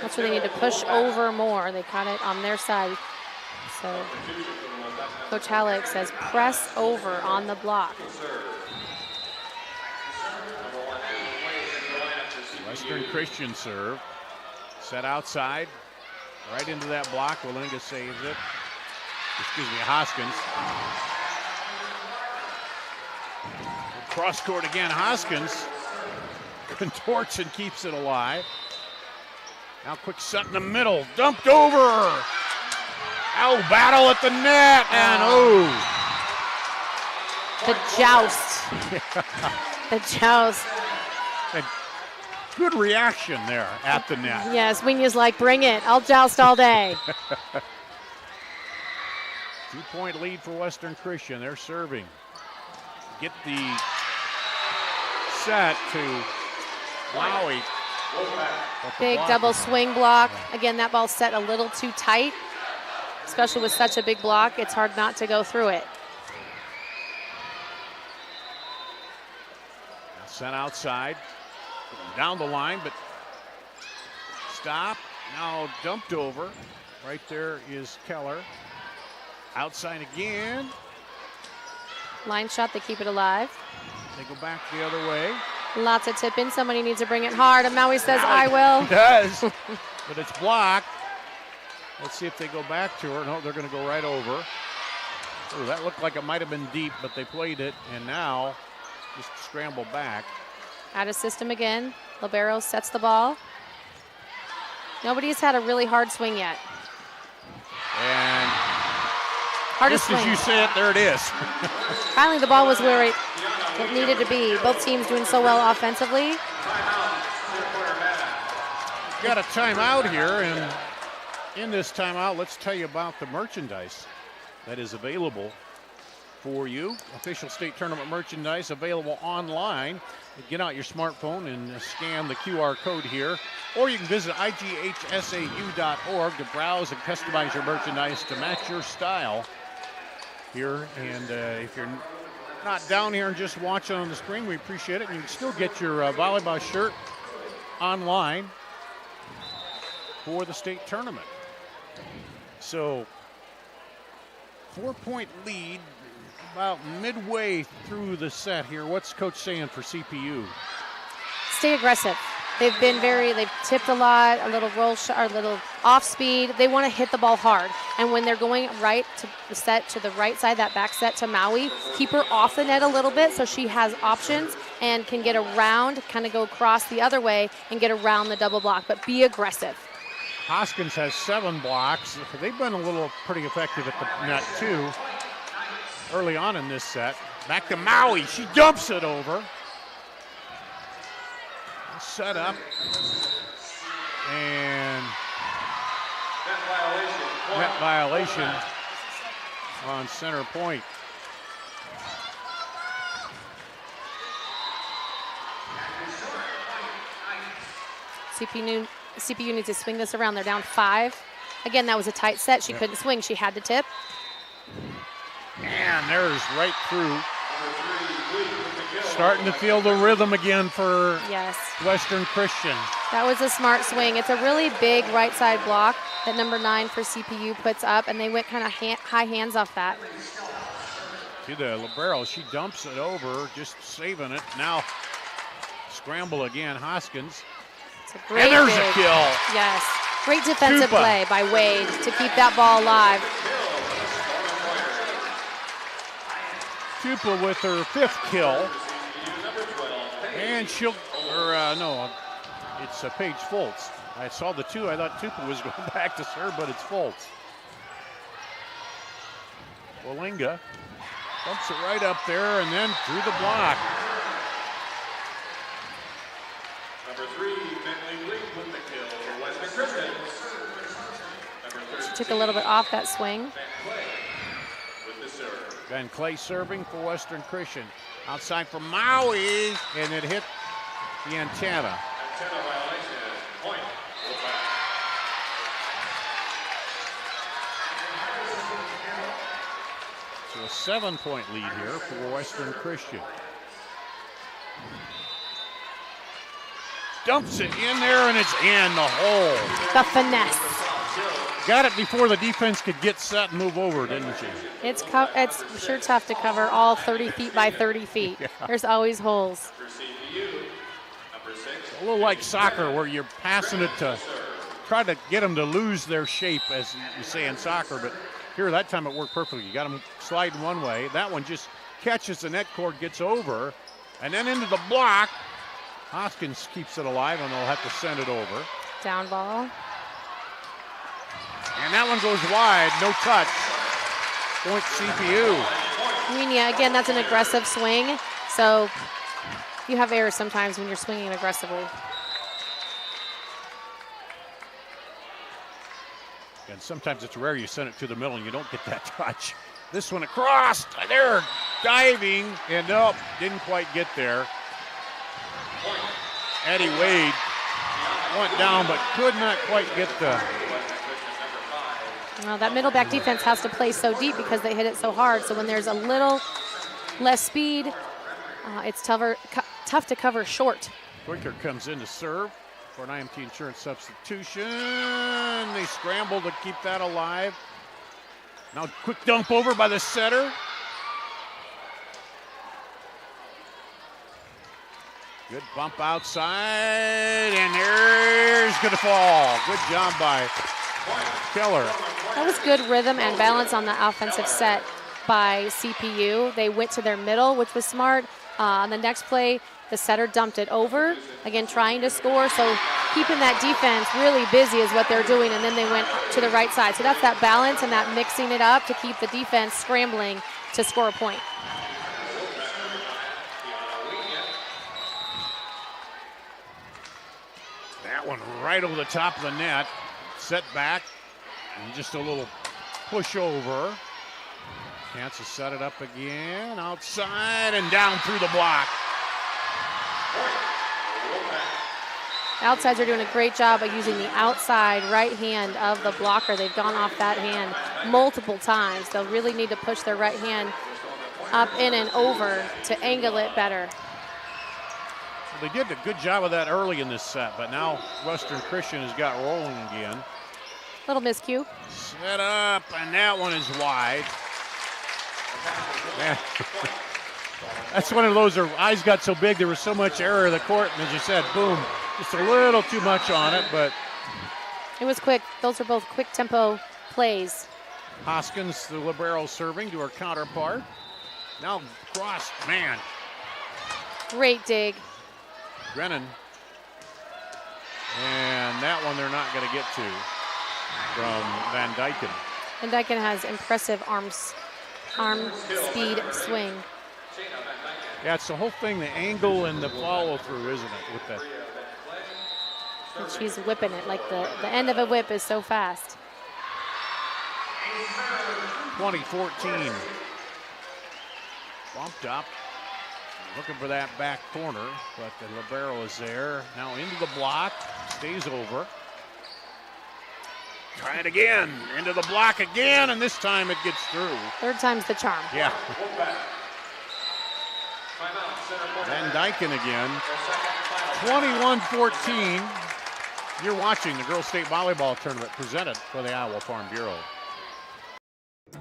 That's where they need to push over more. They caught it on their side. So Coach Halleck says press over on the block. Western Christian serve. Set outside. Right into that block. Walinga saves it. Excuse me, Hoskins. Cross court again. Hoskins contorts and keeps it alive. Now quick set in the middle. Dumped over. Oh, battle at the net. And The joust. The joust. And good reaction there at the net. Yes, Winia's like, bring it. I'll joust all day. 2-point lead for Western Christian. They're serving. Get the set to Maui. Big double swing block. Again, that ball set a little too tight, especially with such a big block. It's hard not to go through it. Now sent outside. Down the line, but stop. Now dumped over. Right there is Keller. Outside again. Line shot, they keep it alive. They go back the other way. Lots of tip in. Somebody needs to bring it hard. And Maui says, I will. It does, but it's blocked. Let's see if they go back to her. No, they're going to go right over. Oh, that looked like it might have been deep, but they played it, and now just scramble back. Out of system again. Libero sets the ball. Nobody's had a really hard swing yet. And hardest just swing. as you say it, there it is. Finally, the ball was where it It needed to be. Both teams doing so well offensively. Got a timeout here, and in this timeout, let's tell you about the merchandise that is available for you. Official state tournament merchandise available online. Get out your smartphone and scan the QR code here, or you can visit IGHSAU.org to browse and customize your merchandise to match your style here. And if you're not down here and just watching on the screen, we appreciate it. And you can still get your volleyball shirt online for the state tournament. So 4-point lead about midway through the set here. What's coach saying for CPU? Stay aggressive. They've tipped a lot, a little roll shot, or a little off speed. They want to hit the ball hard. And when they're going right to the set to the right side, that back set to Maui, keep her off the net a little bit so she has options and can get around, kind of go across the other way and get around the double block, but be aggressive. Hoskins has 7 blocks. They've been a little pretty effective at the net too early on in this set. Back to Maui, she dumps it over. Set up. And net violation on center point. CPU needs to swing this around. They're down 5. Again, that was a tight set. She couldn't swing. She had to tip. And there's right through. Starting to feel the rhythm again for Western Christian. That was a smart swing. It's a really big right side block that number 9 for CPU puts up, and they went kind of high hands off that. See the libero, she dumps it over, just saving it. Now scramble again, Hoskins. It's a great and there's a kill. Yes, great defensive play by Wade to keep that ball alive. Tupa with her 5th kill. And she'll, it's Paige Foltz. I saw the 2, I thought Tupa was going back to serve, but it's Foltz. Walinga bumps it right up there and then through the block. Number 3, Bentley Lee with the kill for Western Christian. She took a little bit off that swing. Van Clay serving for Western Christian. Outside for Maui, and it hit the antenna. Antenna violation, Point-Urbana. So a 7-point lead here for Western Christian. Dumps it in there, and it's in the hole. The finesse. Got it before the defense could get set and move over, didn't she? It's sure tough to cover all 30 feet by 30 feet. Yeah. There's always holes. A little like soccer where you're passing it to try to get them to lose their shape, as you say in soccer, but here that time it worked perfectly. You got them sliding one way. That one just catches the net cord, gets over, and then into the block. Hoskins keeps it alive, and they'll have to send it over. Down ball. And that one goes wide, no touch. Point CPU. I mean, yeah, again, that's an aggressive swing. So you have errors sometimes when you're swinging aggressively. And sometimes it's rare you send it to the middle and you don't get that touch. This one across, they're diving, and nope, didn't quite get there. Eddie Wade went down but could not quite get the... Well, that middle back defense has to play so deep because they hit it so hard. So when there's a little less speed, it's tough to cover short. Quicker comes in to serve for an IMT insurance substitution. They scramble to keep that alive. Now quick dump over by the setter. Good bump outside, and there's gonna fall. Good job by Keller. That was good rhythm and balance on the offensive set by CPU. They went to their middle, which was smart. On the next play, the setter dumped it over, again trying to score. So keeping that defense really busy is what they're doing, and then they went to the right side. So that's that balance and that mixing it up to keep the defense scrambling to score a point. one right over the top of the net. Set back, and just a little push over. Chance to set it up again, outside and down through the block. Outsides are doing a great job of using the outside right hand of the blocker. They've gone off that hand multiple times. They'll really need to push their right hand up, in, and over to angle it better. They did a good job of that early in this set, but now Western Christian has got rolling again. Little miscue. Set up, and that one is wide. Man. That's one of those, her eyes got so big, there was so much error of the court, and as you said, boom, just a little too much on it, but. It was quick. Those are both quick tempo plays. Hoskins, the libero, serving to her counterpart. Now cross, man. Great dig. Brennan. And that one they're not going to get to from Van Dyken. Van Dyken has impressive arm speed swing. Yeah, it's the whole thing, the angle and the follow through, isn't it? With that. And she's whipping it like the end of a whip is so fast. 2014. Bumped up. Looking for that back corner, but the libero is there. Now into the block, stays over. Try it again, into the block again, and this time it gets through. Third time's the charm. Yeah. Van Dyken again. 21-14. You're watching the Girls State Volleyball Tournament presented by the Iowa Farm Bureau.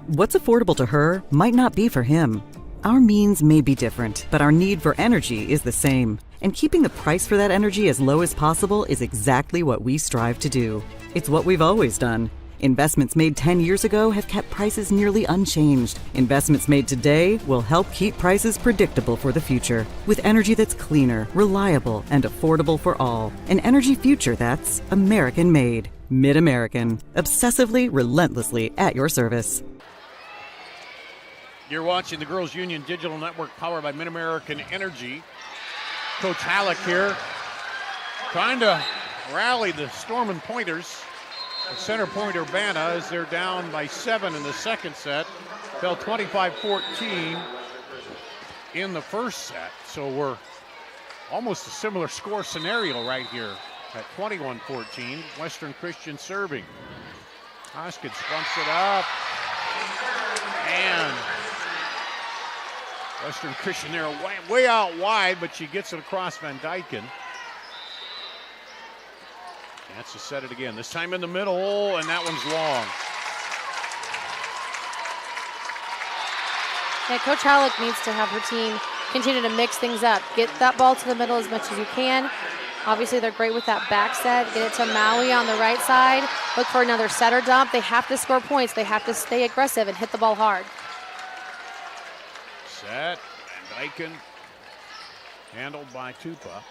What's affordable to her might not be for him. Our means may be different, but our need for energy is the same. And keeping the price for that energy as low as possible is exactly what we strive to do. It's what we've always done. Investments made 10 years ago have kept prices nearly unchanged. Investments made today will help keep prices predictable for the future. With energy that's cleaner, reliable, and affordable for all. An energy future that's American-made. Mid-American. Obsessively, relentlessly at your service. You're watching the Girls Union Digital Network powered by Mid-American Energy. Coach Halleck here trying to rally the Stormin' Pointers. The center Point-Urbana, as they're down by 7 in the second set, fell 25-14 in the first set. So we're almost a similar score scenario right here at 21-14. Western Christian serving. Hoskins bumps it up. And Western Christian there way out wide, but she gets it across Van Dyken. Chance to set it again. This time in the middle, and that one's long. Yeah, Coach Halleck needs to have her team continue to mix things up. Get that ball to the middle as much as you can. Obviously, they're great with that back set. Get it to Maui on the right side. Look for another setter dump. They have to score points. They have to stay aggressive and hit the ball hard. Set. Van Dyken. Handled by Tupa.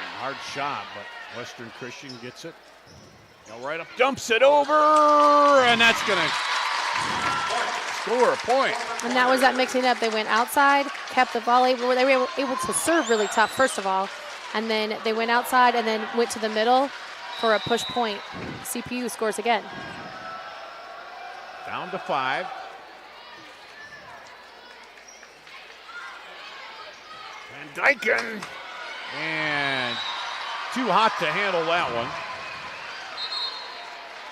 And hard shot, but Western Christian gets it. Go right up, dumps it over, and that's going to score a point. And that was that mixing up. They went outside, kept the volley. They were able to serve really tough, first of all, and then they went outside and then went to the middle for a push point. CPU scores again. Down to 5. Van Dyken, and too hot to handle that one.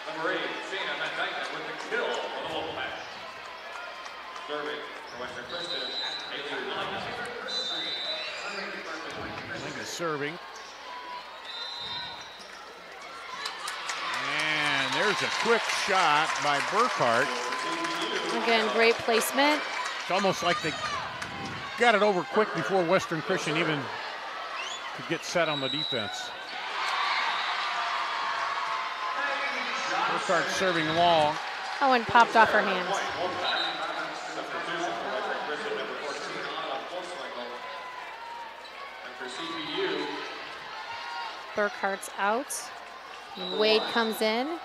Number 8, Shayna Van Dyken with the kill on the whole match. Serving for Western Christian, Lincoln serving. And there's a quick shot by Burkhart. Again, great placement. It's almost like they got it over quick before Western Christian even could get set on the defense. Burkhart serving long. That one popped off her hands. Burkhart's out. Wade comes in,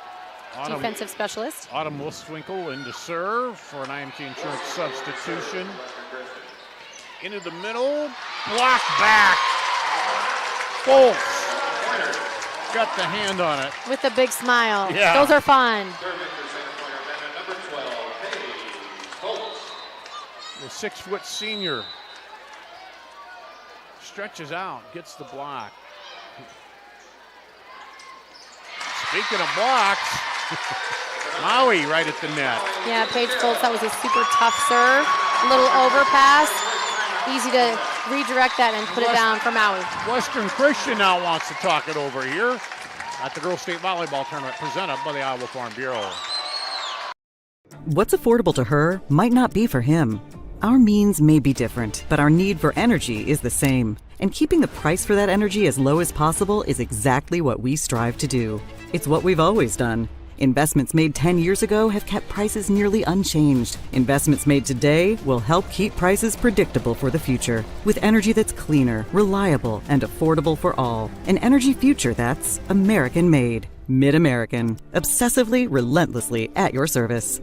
defensive specialist. Autumn Wolfswinkle in to serve for an IMT Insurance substitution. Into the middle, block back. Bolts got the hand on it. With a big smile. Yeah. Those are fun. The 6-foot senior stretches out, gets the block. Speaking of blocks, Maui right at the net. Yeah, Paige Foltz, that was a super tough serve. A little overpass. Easy to redirect that and put it down for Maui. Western Christian now wants to talk it over here at the Girls State Volleyball Tournament presented by the Iowa Farm Bureau. What's affordable to her might not be for him. Our means may be different, but our need for energy is the same. And keeping the price for that energy as low as possible is exactly what we strive to do. It's what we've always done. Investments made 10 years ago have kept prices nearly unchanged. Investments made today will help keep prices predictable for the future. With energy that's cleaner, reliable, and affordable for all. An energy future that's American-made. Mid-American. Obsessively, relentlessly at your service.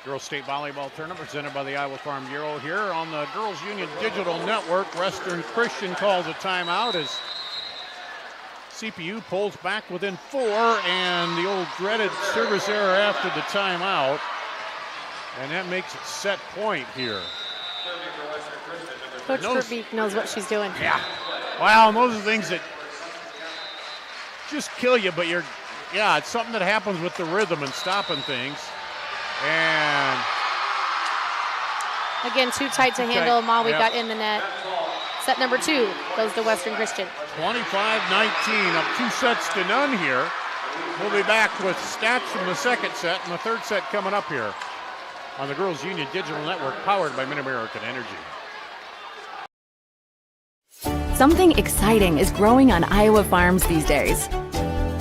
Girls State Volleyball Tournament presented by the Iowa Farm Bureau here on the Girls Union Digital Network. Western Christian calls a timeout as CPU pulls back within 4, and the old dreaded service error after the timeout. And that makes it set point here. Coach Verbeek knows what she's doing. Yeah. Well, and those are things that just kill you, but it's something that happens with the rhythm and stopping things. And again, too tight to handle. Maui got in the net. Set number 2 goes to Western Christian. 25-19, up 2 sets to none here. We'll be back with stats from the second set and the third set coming up here on the Girls Union Digital Network, powered by Mid-American Energy. Something exciting is growing on Iowa farms these days.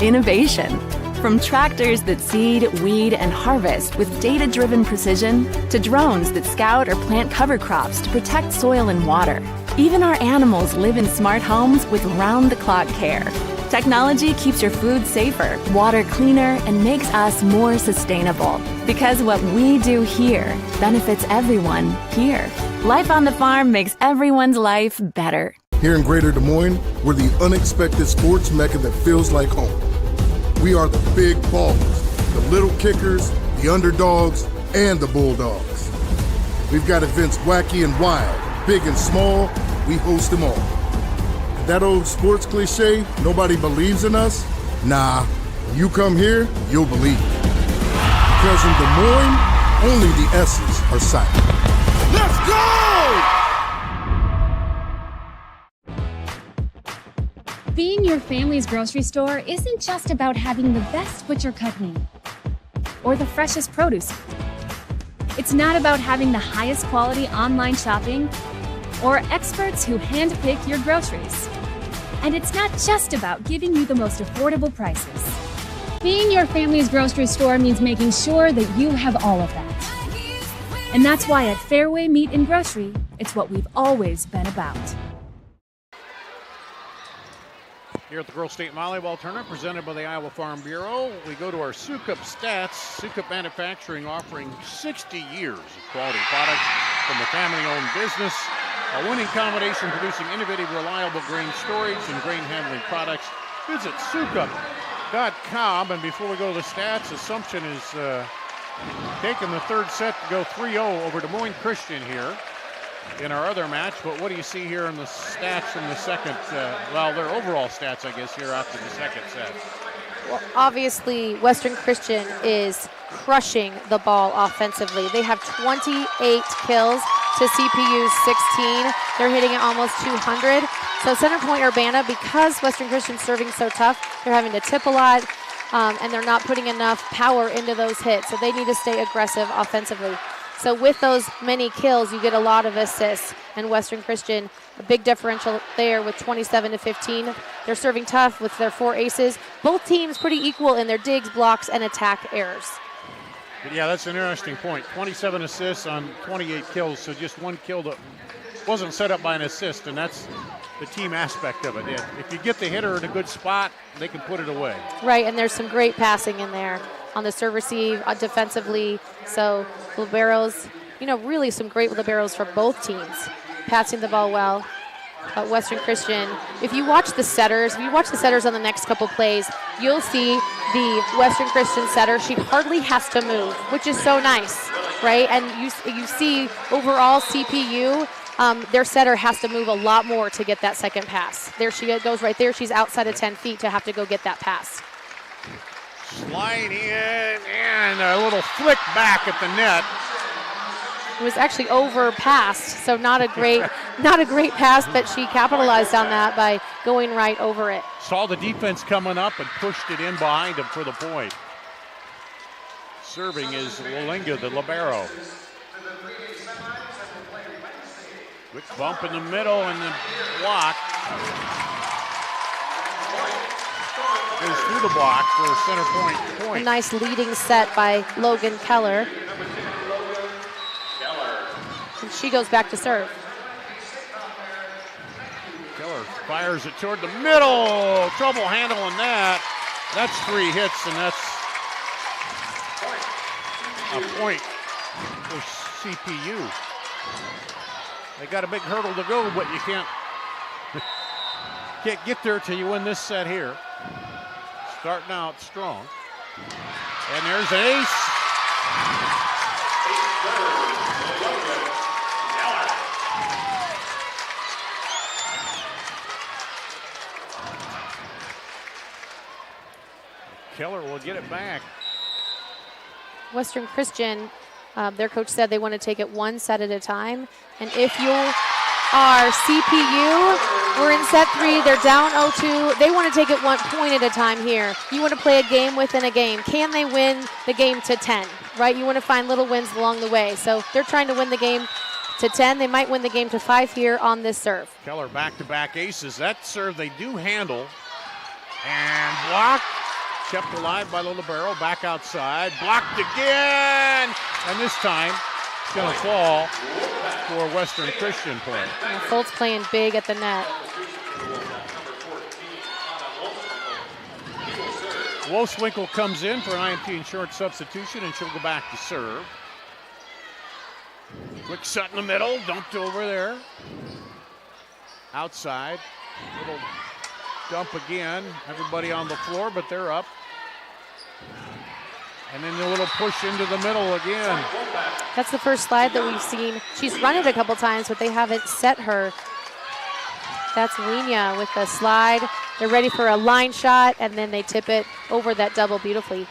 Innovation. From tractors that seed, weed, and harvest with data-driven precision to drones that scout or plant cover crops to protect soil and water. Even our animals live in smart homes with round-the-clock care. Technology keeps your food safer, water cleaner, and makes us more sustainable. Because what we do here benefits everyone here. Life on the farm makes everyone's life better. Here in Greater Des Moines, we're the unexpected sports mecca that feels like home. We are the big ballers, the little kickers, the underdogs, and the bulldogs. We've got events wacky and wild, big and small, we host them all. And that old sports cliche, nobody believes in us? Nah, when you come here, you'll believe it. Because in Des Moines, only the S's are silent. Let's go! Being your family's grocery store isn't just about having the best butcher cut meat or the freshest produce. It's not about having the highest quality online shopping or experts who handpick your groceries. And it's not just about giving you the most affordable prices. Being your family's grocery store means making sure that you have all of that. And that's why at Fairway Meat and Grocery, it's what we've always been about. Here at the Girls State Volleyball Tournament presented by the Iowa Farm Bureau, we go to our Sukup stats. Sukup Manufacturing offering 60 years of quality products from a family-owned business. A winning combination producing innovative, reliable grain storage and grain handling products. Visit sukup.com. And before we go to the stats, Assumption is taking the third set to go 3-0 over Des Moines Christian here in our other match. But what do you see here in the stats from the second, their overall stats, I guess, here after the second set? Well, obviously, Western Christian is crushing the ball offensively. They have 28 kills to CPU's 16. They're hitting at almost 200. So center Point-Urbana, because Western Christian's serving so tough, they're having to tip a lot, and they're not putting enough power into those hits. So they need to stay aggressive offensively. So with those many kills, you get a lot of assists. And Western Christian, a big differential there with 27-15. They're serving tough with their 4 aces. Both teams pretty equal in their digs, blocks, and attack errors. Yeah, that's an interesting point. 27 assists on 28 kills, so just one kill that wasn't set up by an assist, and that's the team aspect of it. If you get the hitter in a good spot, they can put it away. Right, and there's some great passing in there on the serve receive, defensively. So liberos, really some great liberos for both teams, passing the ball well. Western Christian, if you watch the setters on the next couple plays, you'll see the Western Christian setter, she hardly has to move, which is so nice, right? And you see overall CPU, their setter has to move a lot more to get that second pass. There she goes right there. She's outside of 10 feet to have to go get that pass. Slide in and a little flick back at the net. It was actually overpassed, so not a great pass, but she capitalized on that by going right over it. Saw the defense coming up and pushed it in behind him for the point. Serving is Wolinga, the libero. Quick bump in the middle and the block. Goes through the block for a center point. A nice leading set by Logan Keller. And she goes back to serve. Keller fires it toward the middle. Trouble handling that. That's 3 hits, and that's a point for CPU. They got a big hurdle to go, but you can't get there till you win this set here. Starting out strong. And there's an ace. Keller will get it back. Western Christian, their coach said they want to take it one set at a time. And if you are CPU, we're in set 3, they're down 0-2. They want to take it 1 point at a time here. You want to play a game within a game. Can they win the game to 10, right? You want to find little wins along the way. So they're trying to win the game to 10. They might win the game to 5 here on this serve. Keller back-to-back aces. That serve they do handle. And blocked. Kept alive by the libero. Back outside. Blocked again. And this time it's going to fall for a Western Christian point. Yeah, Foltz playing big at the net. Wolfswinkel comes in for an IMT insurance substitution, and she'll go back to serve. Quick set in the middle, dumped over there. Outside, little dump again. Everybody on the floor, but they're up. And then the little push into the middle again. That's the first slide that we've seen. She's run it a couple times, but they haven't set her. That's Wienia with the slide. They're ready for a line shot, and then they tip it over that double beautifully.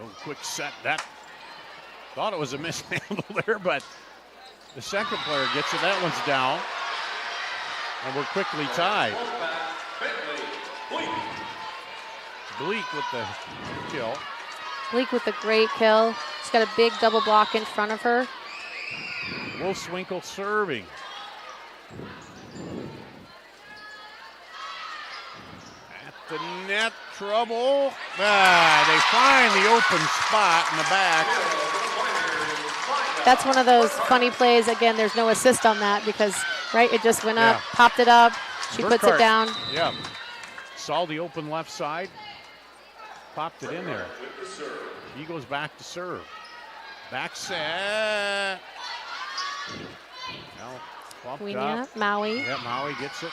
Oh, quick set. That thought it was a mishandle there, but the second player gets it. That one's down. And we're quickly tied. Bleak with the kill. Bleak with a great kill. She's got a big double block in front of her. Wolfswinkel serving. At the net, trouble. They find the open spot in the back. That's one of those funny plays. Again, there's no assist on that because, right, it just went up, popped it up. She puts it down. Yeah. Saw the open left side. Popped it in there. He goes back to serve. Back set. Now, bumped up. Maui. Yeah, Maui gets it.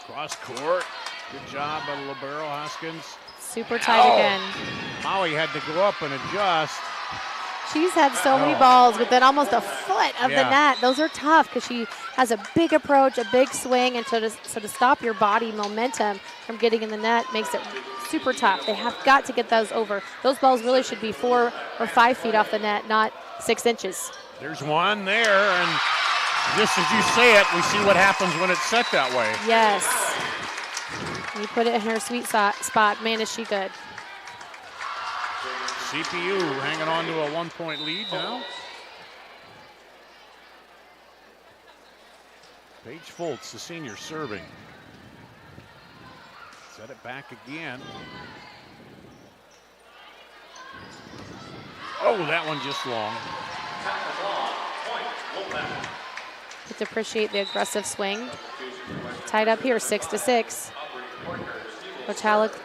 Cross court. Good job by the libero, Hoskins. Super tight again. Maui had to go up and adjust. She's had so many balls within almost a foot of the net. Those are tough because she has a big approach, a big swing, and so to stop your body momentum from getting in the net makes it super tough. They have got to get those over. Those balls really should be 4 or 5 feet off the net, not 6 inches. There's one there, and just as you say it, we see what happens when it's set that way. Yes. You put it in her sweet spot. Man, is she good. CPU hanging on to a 1-point lead now. Paige Foltz, the senior, serving. Set it back again. Oh, that one just long. Have to appreciate the aggressive swing. Tied up here, 6-6. Coach Halleck's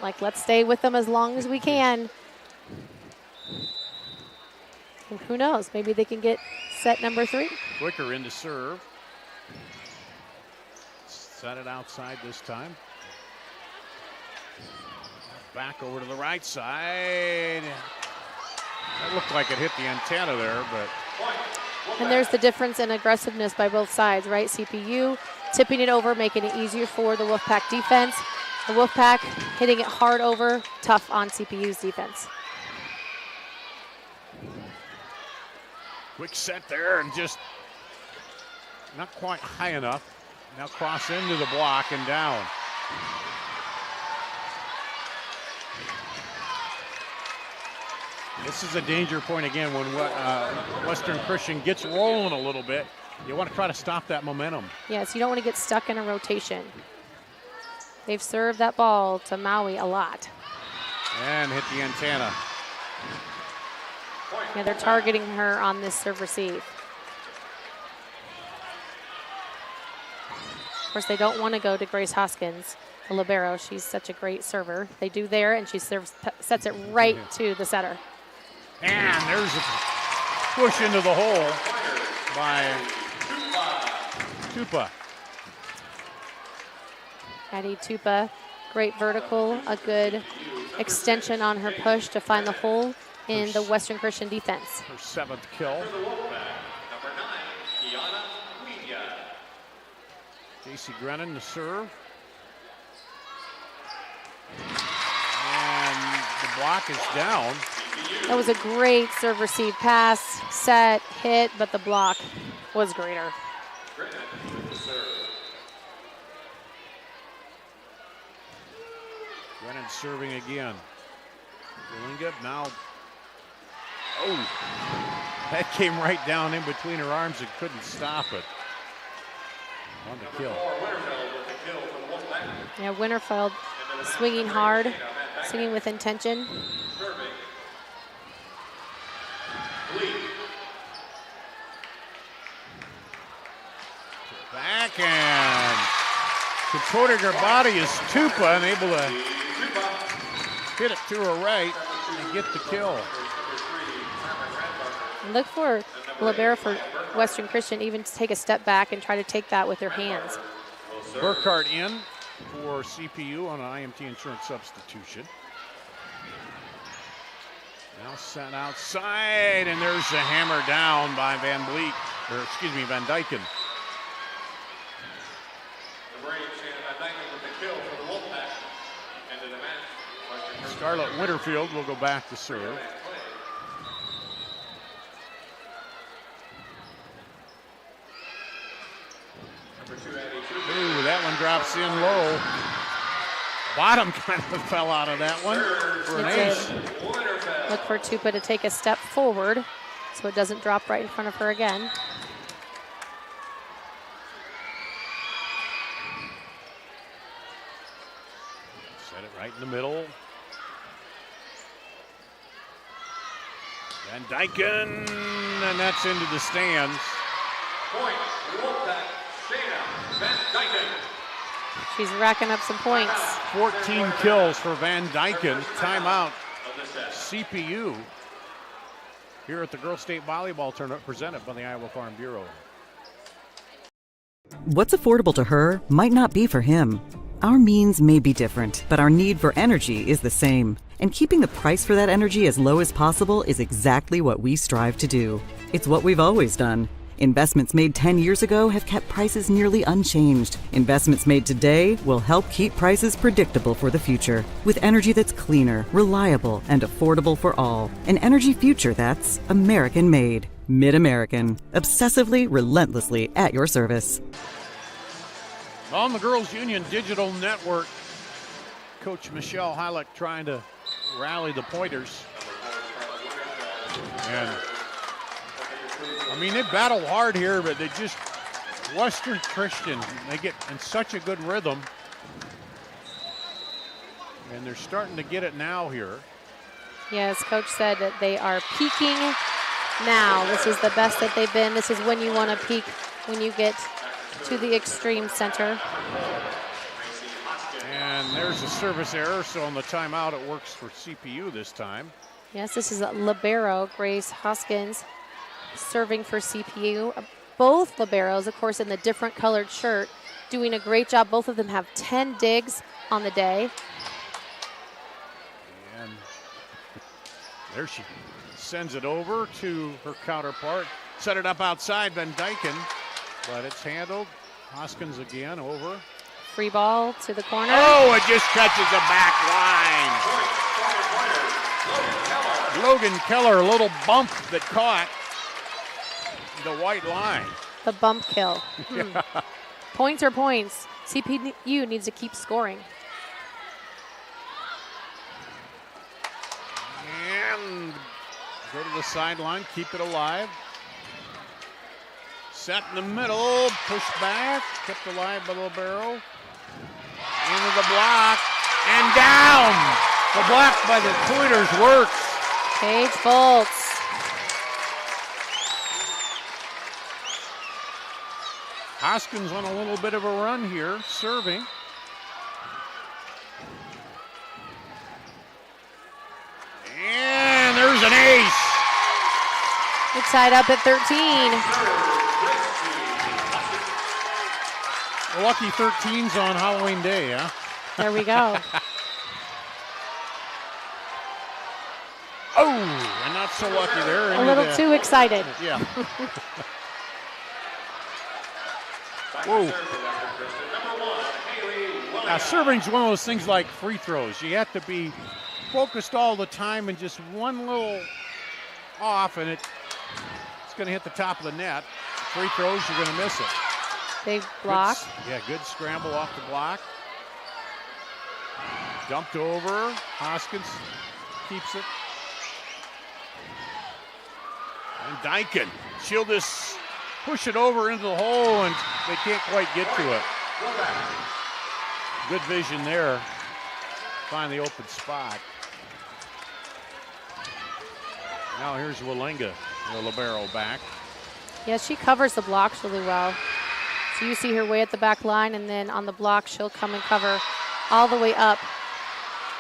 like, let's stay with them as long as we can. Who knows? Maybe they can get set number 3. Quicker into serve. Set it outside this time. Back over to the right side. That looked like it hit the antenna there, but. And there's the difference in aggressiveness by both sides, right? CPU tipping it over, making it easier for the Wolfpack defense. The Wolfpack hitting it hard over, tough on CPU's defense. Quick set there and just not quite high enough. Now cross into the block and down. This is a danger point again when Western Christian gets rolling a little bit. You want to try to stop that momentum. Yes, you don't want to get stuck in a rotation. They've served that ball to Maui a lot. And hit the antenna. Yeah, they're targeting her on this serve receive. Of course, they don't want to go to Grace Hoskins, the libero. She's such a great server. They do there, and she serves, sets it right to the setter. And there's a push into the hole by Tupa. Addie Tupa, great vertical, a good extension on her push to find the hole in the Western Christian defense. Her 7th kill. Casey Grennan to serve. And the block is down. That was a great serve receive pass, set, hit, but the block was greater. Grennan serving again. Willinga now. Oh, that came right down in between her arms and couldn't stop it. On the kill. Yeah, Winterfeld swinging hard, swinging with intention. Back and contorting her body is Tupa and able to hit it to her right and get the kill. Look for libero for Western Christian even to take a step back and try to take that with their hands. Burkhart in for CPU on an IMT insurance substitution. Now sent outside, and there's a hammer down by Van Dyken. Scarlett Winterfield will go back to serve. Ooh, that one drops in low. Bottom kind of fell out of that one for an ace. Look for Tupa to take a step forward so it doesn't drop right in front of her again. Set it right in the middle. Van Dyken, and that's into the stands. Point, Wolfpack, Shayna Van Dyken. She's racking up some points. 14 kills for Van Dyken. Timeout. CPU here at the Girls State Volleyball Tournament presented by the Iowa Farm Bureau. What's affordable to her might not be for him. Our means may be different, but our need for energy is the same. And keeping the price for that energy as low as possible is exactly what we strive to do. It's what we've always done. Investments made 10 years ago have kept prices nearly unchanged. Investments made today will help keep prices predictable for the future. With energy that's cleaner, reliable, and affordable for all. An energy future that's American-made. Mid-American. Obsessively, relentlessly at your service. On the Girls Union Digital Network, Coach Michelle Heileck trying to rally the pointers. And I mean, they battle hard here, but they just, Western Christian, they get in such a good rhythm. And they're starting to get it now here. Yes, Coach said that they are peaking now. This is the best that they've been. This is when you want to peak, when you get to the extreme center. And there's a service error, so on the timeout it works for CPU this time. Yes, this is a libero, Grace Hoskins, serving for CPU. Both liberos, of course, in the different colored shirt, doing a great job. Both of them have 10 digs on the day. And there she sends it over to her counterpart. Set it up outside, Van Dyken, but it's handled. Hoskins again over. Free ball to the corner. Oh, it just catches the back line. Logan Keller, a little bump that caught the white line. The bump kill. Points are points. CPU needs to keep scoring. And go to the sideline, keep it alive. Set in the middle, push back, kept alive by libero. Into the block, and down. The block by the Pointers works. Paige Foltz. Hoskins on a little bit of a run here, serving. And there's an ace. It's tied up at 13. Lucky 13's on Halloween Day, huh? There we go. Oh, and not so lucky there. A little too excited. Yeah. Whoa. Now, serving's one of those things like free throws. You have to be focused all the time, and just one little off, and it's going to hit the top of the net. Free throws, you're going to miss it. Big block. Good scramble off the block. Dumped over. Hoskins keeps it. And Dyken, she'll just push it over into the hole, and they can't quite get to it. Good vision there. Find the open spot. Now here's Walenga, the libero back. Yeah, she covers the blocks really well. So you see her way at the back line, and then on the block, she'll come and cover all the way up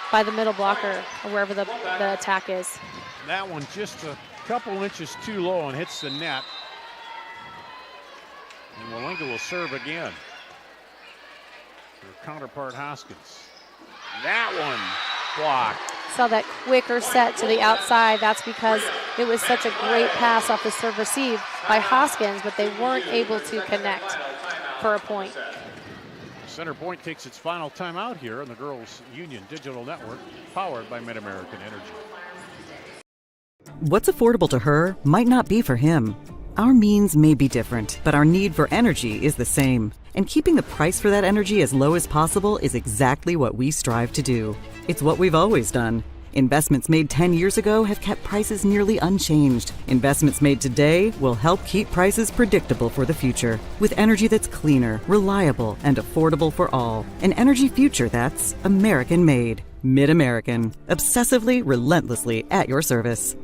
by the middle blocker, or wherever the attack is. That one just a couple inches too low and hits the net. And Walenga will serve again. Her counterpart Hoskins. That one blocked. Saw that quicker set to the outside. That's because it was such a great pass off the serve receive by Hoskins, but they weren't able to connect for a point. Center Point takes its final timeout here on the Girls Union Digital Network, powered by Mid-American Energy. What's affordable to her might not be for him. Our means may be different, but our need for energy is the same. And keeping the price for that energy as low as possible is exactly what we strive to do. It's what we've always done. Investments made 10 years ago have kept prices nearly unchanged. Investments made today will help keep prices predictable for the future. With energy that's cleaner, reliable, and affordable for all. An energy future that's American-made. Mid-American. Obsessively, relentlessly at your service.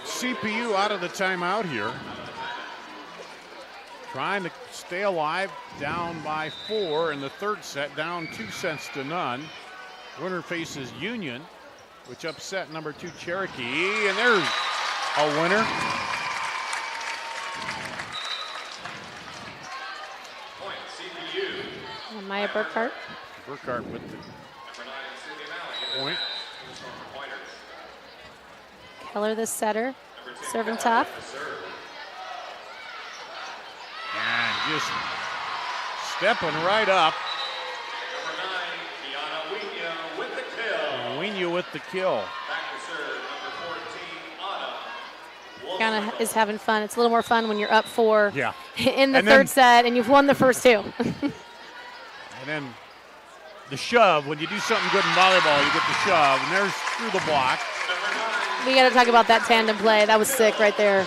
CPU out of the timeout here. Trying to stay alive, down by 4 in the third set, down 2 sets to none. Winner faces Union, which upset number 2 Cherokee, and there's a winner. Point, CPU. Maya Burkhart. Burkhart with the point. Keller, the setter, serving tough. And just stepping right up. Wenya with the kill. Kind of is having fun. It's a little more fun when you're up 4 in the And third then- set and you've won the first 2. And then the shove. When you do something good in volleyball, you get the shove. And there's through the block. We got to talk about that tandem play. That was sick right there,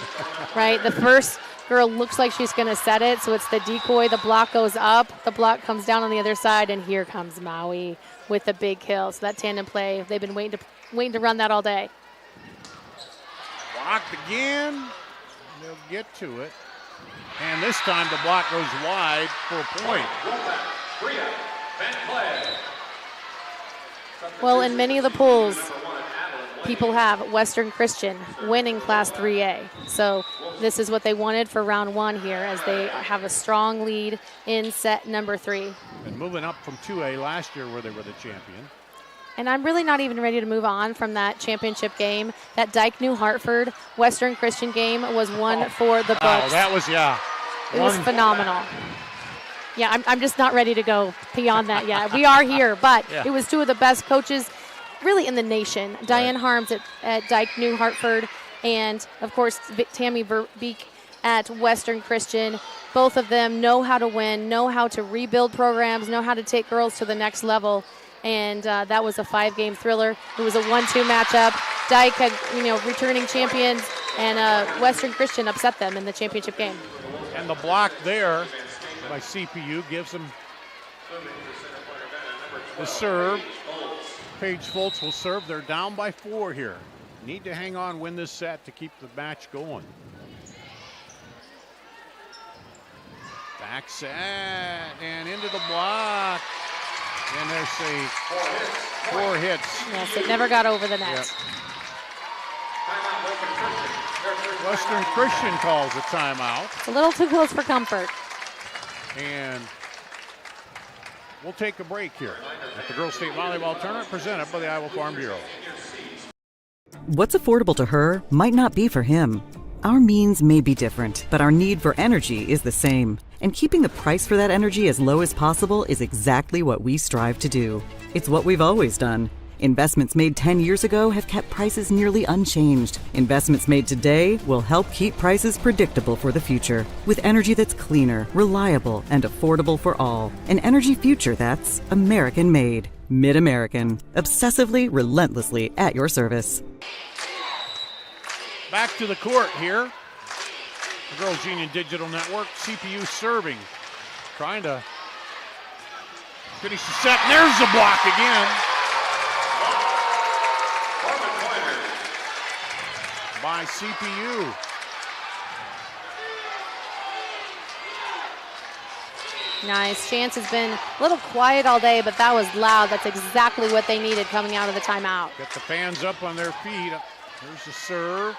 right? The first girl looks like she's going to set it, so it's the decoy. The block goes up. The block comes down on the other side, and here comes Maui with the big kill. So that tandem play, they've been waiting to run that all day. Blocked again. They'll get to it. And this time the block goes wide for a point. Well, in many of the pools, people have Western Christian winning Class 3A. So this is what they wanted for round 1 here, as they have a strong lead in set number 3. And moving up from 2A last year where they were the champion. And I'm really not even ready to move on from that championship game. That Dyke New Hartford Western Christian game was one for the books. Oh, that was, yeah. It was phenomenal. Yeah, I'm just not ready to go beyond that yet. We are here, but it was 2 of the best coaches really in the nation. Diane Harms at Dyke New Hartford, and of course Tammy Verbeek at Western Christian. Both of them know how to win, know how to rebuild programs, know how to take girls to the next level. And that was a 5-game thriller. It was a 1-2 matchup. Dyke had, returning champions, and Western Christian upset them in the championship game. And the block there by CPU gives them the serve. Paige Foltz will serve. They're down by 4 here. Need to hang on, win this set to keep the match going. Back set and into the block. And there's 4 hits. Yes, it never got over the net. Yep. Western Christian calls a timeout. It's a little too close for comfort. And we'll take a break here at the Girls State Volleyball Tournament presented by the Iowa Farm Bureau. What's affordable to her might not be for him. Our means may be different, but our need for energy is the same. And keeping the price for that energy as low as possible is exactly what we strive to do. It's what we've always done. Investments made 10 years ago have kept prices nearly unchanged. Investments made today will help keep prices predictable for the future. With energy that's cleaner, reliable, and affordable for all. An energy future that's American-made. Mid-American. Obsessively, relentlessly at your service. Back to the court here. The Girls Union Digital Network, CPU serving. Trying to finish the set, and there's the block again. By CPU. Nice. Chance has been a little quiet all day, but that was loud. That's exactly what they needed coming out of the timeout. Get the fans up on their feet. There's the serve.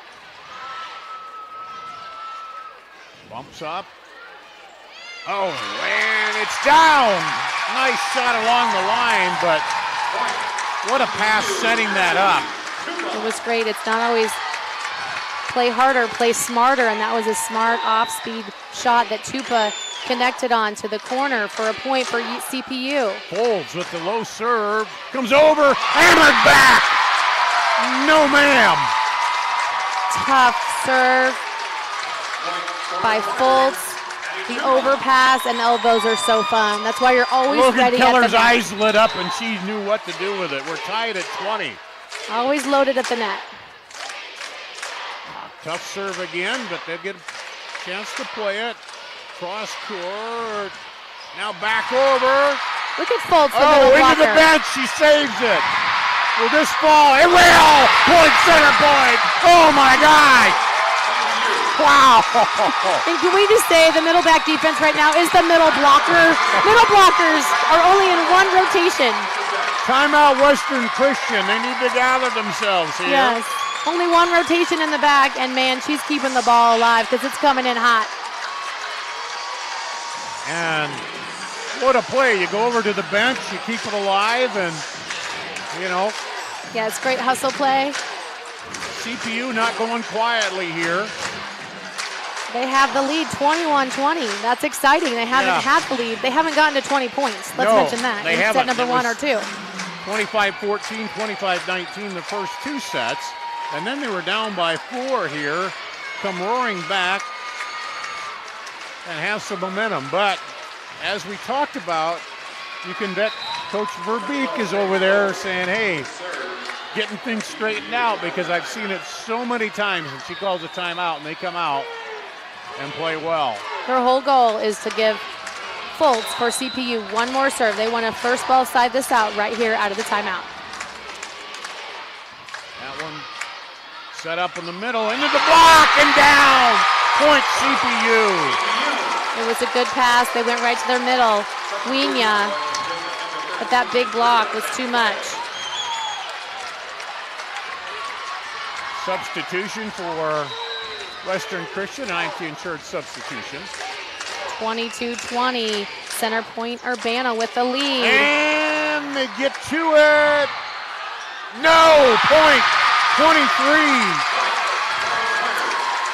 Bumps up. Oh, and it's down. Nice shot along the line, but what a pass setting that up. It was great. It's not always play harder, play smarter, and that was a smart off-speed shot that Tupa connected on to the corner for a point for CPU. Folds with the low serve. Comes over, hammered back. No, ma'am. Tough serve by Foltz. The overpass and elbows are so fun. That's why you're always ready. Keller's eyes lit up and she knew what to do with it. We're tied at 20. Always loaded at the net. Tough serve again, but they'll get a chance to play it. Cross court. Now back over. Look at Foltz. Into the bench. She saves it. Will this fall? It will! Point center point. Oh my God! Wow! And can we just say the middle back defense right now is the middle blocker. Middle blockers are only in one rotation. Timeout Western Christian. They need to gather themselves here. Yes. Only one rotation in the back, and man, she's keeping the ball alive because it's coming in hot. And what a play. You go over to the bench, you keep it alive, and, you know. Yeah, it's great hustle play. CPU not going quietly here. They have the lead, 21-20. That's exciting. They haven't had the lead. They haven't gotten to 20 points. Let's mention that. They in haven't. Set number 1 or 2. 25-14, 25-19 the first 2 sets. And then they were down by 4 here. Come roaring back and have some momentum. But as we talked about, you can bet Coach Verbeek is over there saying, hey, getting things straightened out, because I've seen it so many times and she calls a timeout and they come out and play well. Her whole goal is to give Foltz for CPU one more serve. They want to first ball side this out right here out of the timeout. That one set up in the middle, into the block and down. Point CPU. It was a good pass. They went right to their middle. Wienia, but that big block was too much. Substitution for Western Christian, IMT insured substitution. 22-20, Center Point-Urbana with the lead. And they get to it. No, point, 23.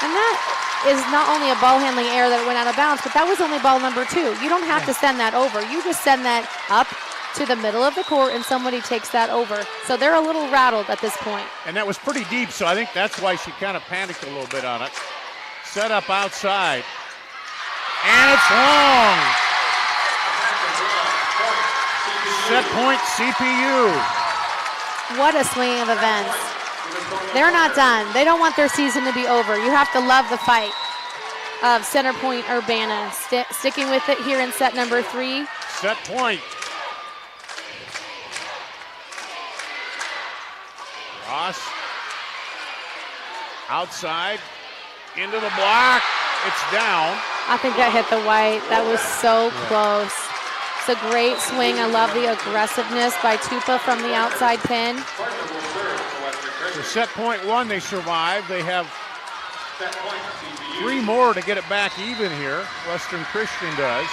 And that is not only a ball handling error that it went out of bounds, but that was only ball number 2. You don't have to send that over. You just send that up to the middle of the court and somebody takes that over. So they're a little rattled at this point. And that was pretty deep, so I think that's why she kind of panicked a little bit on it. Set up outside. And it's long. Set point CPU. What a swing of events. They're not done. They don't want their season to be over. You have to love the fight of Center Point-Urbana. Sticking with it here in set number 3. Set point. Ross. Outside. Into the block. It's down. I think that hit the white. That was so close. It's a great swing. I love the aggressiveness by Tupa from the outside pin. For set point 1, they survive. They have 3 more to get it back even here. Western Christian does.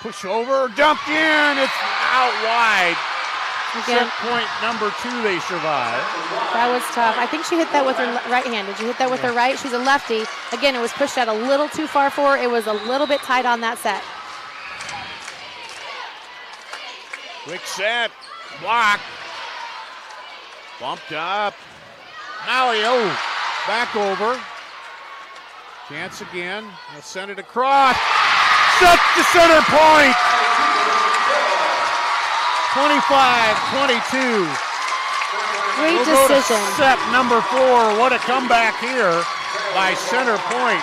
Push over, dumped in. It's out wide. Again, set point number 2, they survive. That was tough. I think she hit that with her right hand. Did you hit that with her right? She's a lefty. Again, it was pushed out a little too far for her. It was a little bit tight on that set. Quick set, block, bumped up. Malio back over. Chance again. They'll send it across. Set to center point. 25-22. Great We'll decision. Go to set number 4. What a comeback here by Center Point.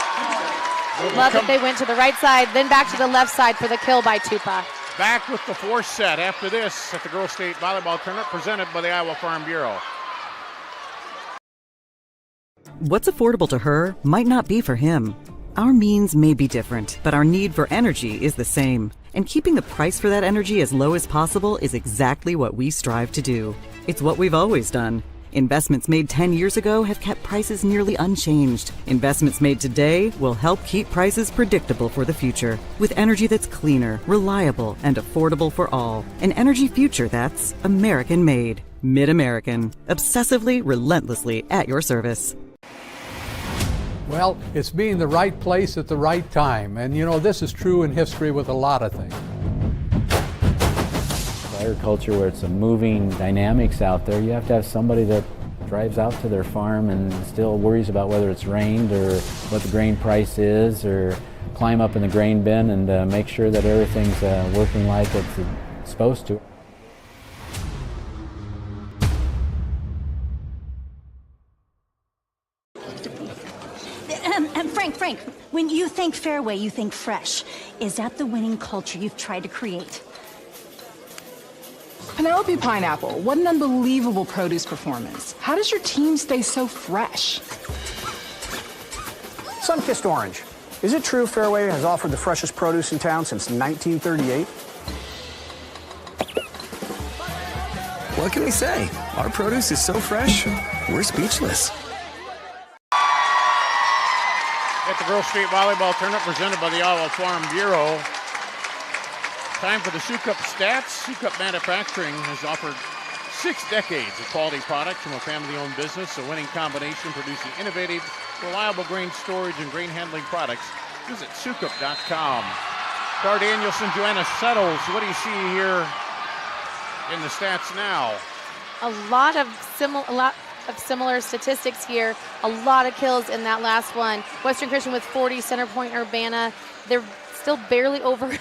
Love that they went to the right side, then back to the left side for the kill by Tupa. Back with the 4th set after this at the Girls State Volleyball Tournament presented by the Iowa Farm Bureau. What's affordable to her might not be for him. Our means may be different, but our need for energy is the same. And keeping the price for that energy as low as possible is exactly what we strive to do. It's what we've always done. Investments made 10 years ago have kept prices nearly unchanged. Investments made today will help keep prices predictable for the future. With energy that's cleaner, reliable, and affordable for all. An energy future that's American-made. Mid-American. Obsessively, relentlessly at your service. Well, it's being the right place at the right time. And you know, this is true in history with a lot of things. Agriculture, where it's a moving dynamics out there, you have to have somebody that drives out to their farm and still worries about whether it's rained or what the grain price is, or climb up in the grain bin and make sure that everything's working like it's supposed to. Frank, when you think fairway, you think fresh. Is that the winning culture you've tried to create? Penelope Pineapple, what an unbelievable produce performance. How does your team stay so fresh? Sunkissed Orange. Is it true Fairway has offered the freshest produce in town since 1938? What can we say? Our produce is so fresh, we're speechless. At the Girls State Volleyball Tournament presented by the Iowa Farm Bureau. Time for the Sioux Cup stats. Sioux Cup Manufacturing has offered 6 decades of quality products from a family-owned business, a winning combination producing innovative, reliable grain storage and grain handling products. Visit SiouxCup.com. Dar Danielson, Joanna Settles, what do you see here in the stats now? A lot of similar statistics here. A lot of kills in that last one. Western Christian with 40, Center Point-Urbana. They're still barely over,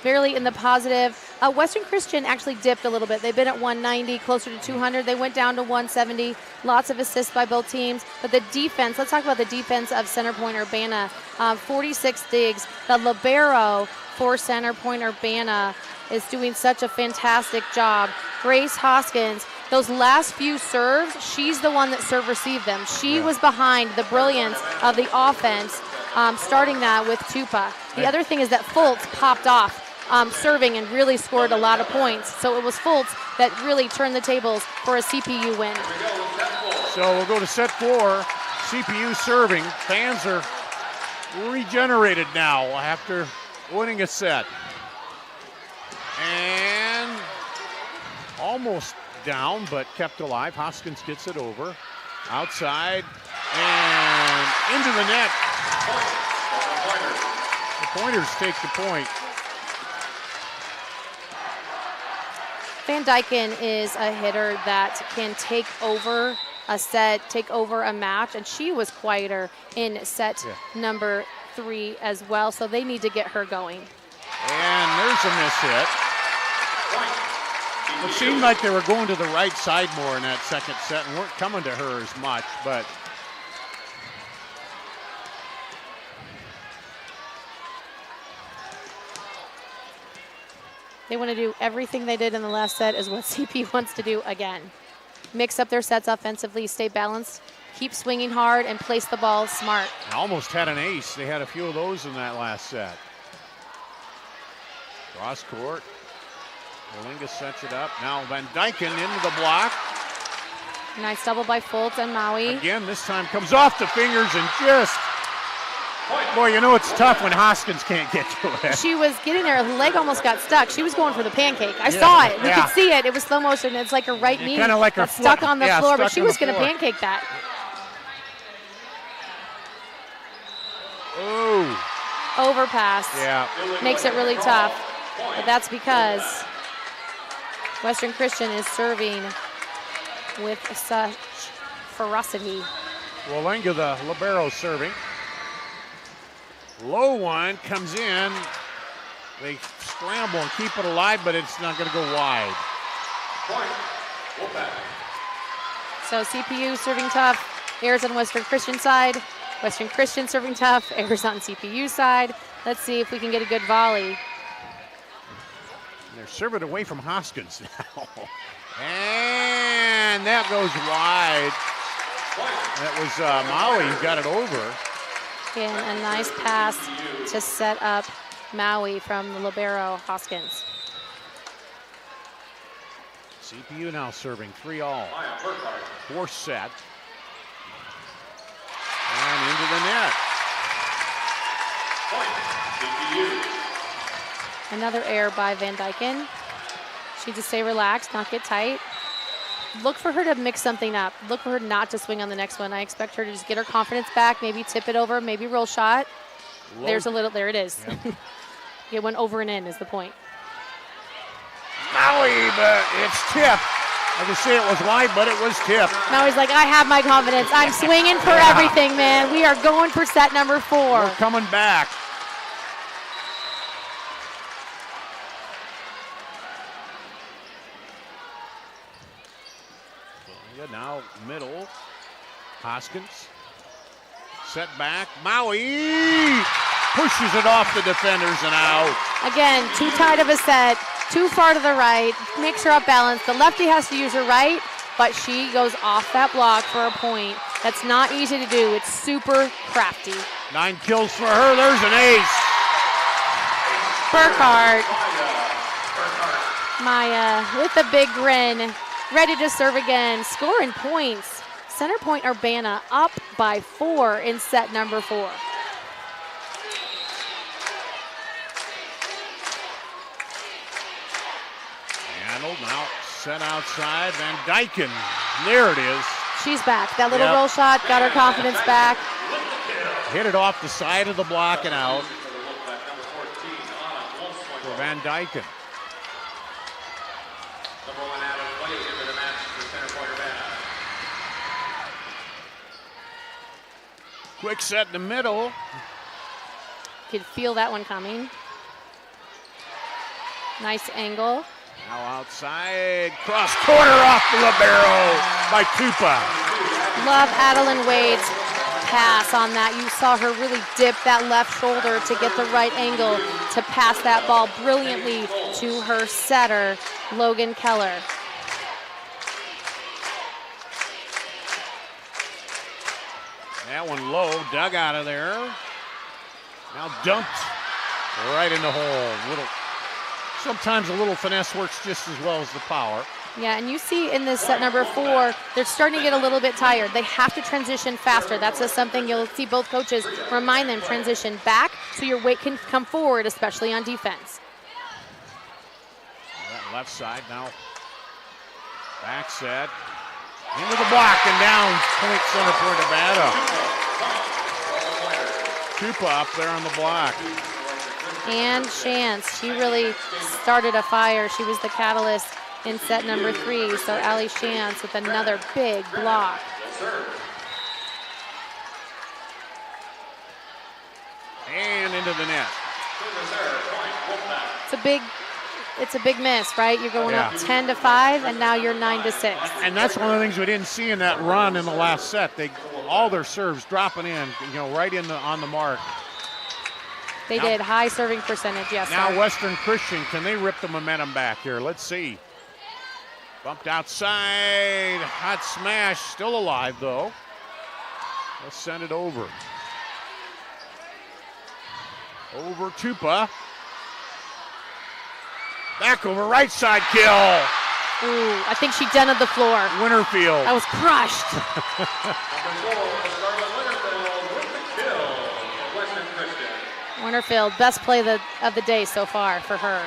barely in the positive. Western Christian actually dipped a little bit. They've been at 190, closer to 200. They went down to 170. Lots of assists by both teams. But the defense, let's talk about the defense of Center Point-Urbana. 46 digs. The libero for Center Point-Urbana is doing such a fantastic job. Grace Hoskins, those last few serves, she's the one that serve received them. She was behind the brilliance of the offense, starting that with Tupa. The other thing is that Fultz popped off serving and really scored a lot of points. So it was Fultz that really turned the tables for a CPU win. So we'll go to set 4. CPU serving. Fans are regenerated now after winning a set. And almost down, but kept alive. Hoskins gets it over. Outside and into the net. The Pointers take the point. Van Dyken is a hitter that can take over a set, take over a match, and she was quieter in set number 3 as well, so they need to get her going. And there's a miss hit. It seemed like they were going to the right side more in that second set and weren't coming to her as much, but they want to do everything they did in the last set is what CP wants to do again. Mix up their sets offensively, stay balanced, keep swinging hard, and place the ball smart. Almost had an ace. They had a few of those in that last set. Cross court. Olinga sets it up. Now Van Dyken into the block. Nice double by Fultz and Maui. Again, this time comes off the fingers and just, boy, you know it's tough when Hoskins can't get to it. She was getting there. Her leg almost got stuck. She was going for the pancake. I saw it. We could see it. It was slow motion. It's like her right knee kind of like her got stuck on the floor, but she was going to floor. pancake that. Oh. Overpass. Yeah. Makes it really tough. But that's because Western Christian is serving with such ferocity. Olinga, the libero, serving. Low one comes in. They scramble and keep it alive, but it's not going to go wide. So CPU serving tough, airs on Western Christian side. Western Christian serving tough, airs on CPU side. Let's see if we can get a good volley. They're serving away from Hoskins now. And that goes wide. That was Maui who got it over. And a nice pass to set up Maui from the libero, Hoskins. CPU now serving 3-all. Fourth set. And into the net. Another error by Van Dyken. She needs to stay relaxed, not get tight. Look for her to mix something up. Look for her not to swing on the next one. I expect her to just get her confidence back, maybe tip it over, maybe roll shot. There's a little, there it is. Yeah. Get one over and in is the point. Maui, but it's tipped. I can say it was wide, but it was tipped. Maui's like, I have my confidence. I'm swinging for everything, man. We are going for set number 4. We're coming back. Now middle. Hoskins. Set back. Maui pushes it off the defenders and out. Again, too tight of a set, too far to the right, makes her off balance. The lefty has to use her right, but she goes off that block for a point. That's not easy to do. It's super crafty. 9 kills for her. There's an ace. Burkhart. Maya with a big grin. Ready to serve again, scoring points. Center Point-Urbana up by 4 in set number 4. Handled, now set outside. Van Dyken, there it is. She's back. That little roll shot got her confidence back. Hit it off the side of the block and out for Van Dyken. Quick set in the middle. Could feel that one coming. Nice angle. Now outside, cross corner off the libero by Tupa. Love Adeline Wade's pass on that. You saw her really dip that left shoulder to get the right angle to pass that ball brilliantly to her setter, Logan Keller. That one low, dug out of there. Now dumped right in the hole. Little Sometimes a little finesse works just as well as the power. Yeah, and you see in this set number 4, they're starting to get a little bit tired. They have to transition faster. That's just something you'll see both coaches remind them, transition back so your weight can come forward, especially on defense. That left side now. Back set. Into the block and down. Point center Point-Urbana. Tupa up there on the block. And Chance, she really started a fire. She was the catalyst in set number 3. So Allie Chance with another big block. And into the net. It's a big miss, right? You're going up 10-5, and now you're 9-6. And that's one of the things we didn't see in that run in the last set. All their serves dropping in, right on the mark. They did high serving percentage, yes. Now Western Christian, can they rip the momentum back here? Let's see. Bumped outside, hot smash, still alive though. Let's send it over. Over Tupa. Back over, right side kill. Ooh, I think she dented the floor. Winterfield. That was crushed. Winterfield, best play of the day so far for her.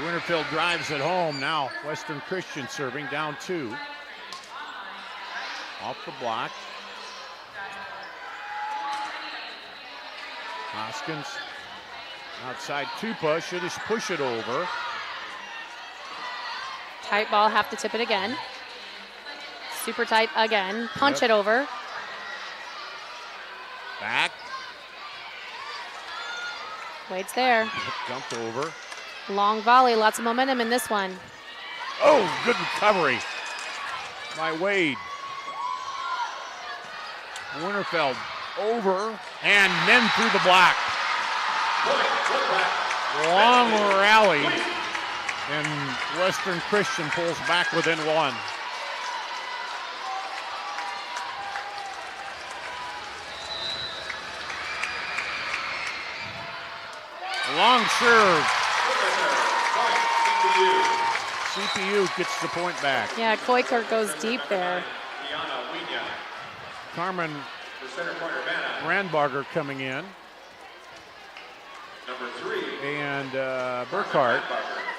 Winterfield drives it home. Now Western Christian serving, down 2. Off the block. Hoskins outside Tupa, should just push it over. Tight ball, have to tip it again. Super tight again, punch it over. Back. Wade's there. Jumped over. Long volley, lots of momentum in this one. Oh, good recovery by Wade. Winterfeld over and then through the block. Long rally, and Western Christian pulls back within 1. Long serve. CPU gets the point back. Yeah, Koiker goes deep there. Carmen Randbarger coming in. Number 3. And Burkhart.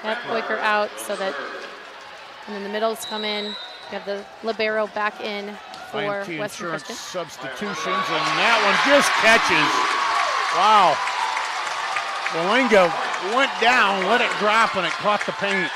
Yep, Koiker out so that, and then the middles come in. You have the libero back in for IMT Western Insurance Christian. substitutions, and that one just catches. Wow. Wallinga went down, let it drop, and it caught the paint.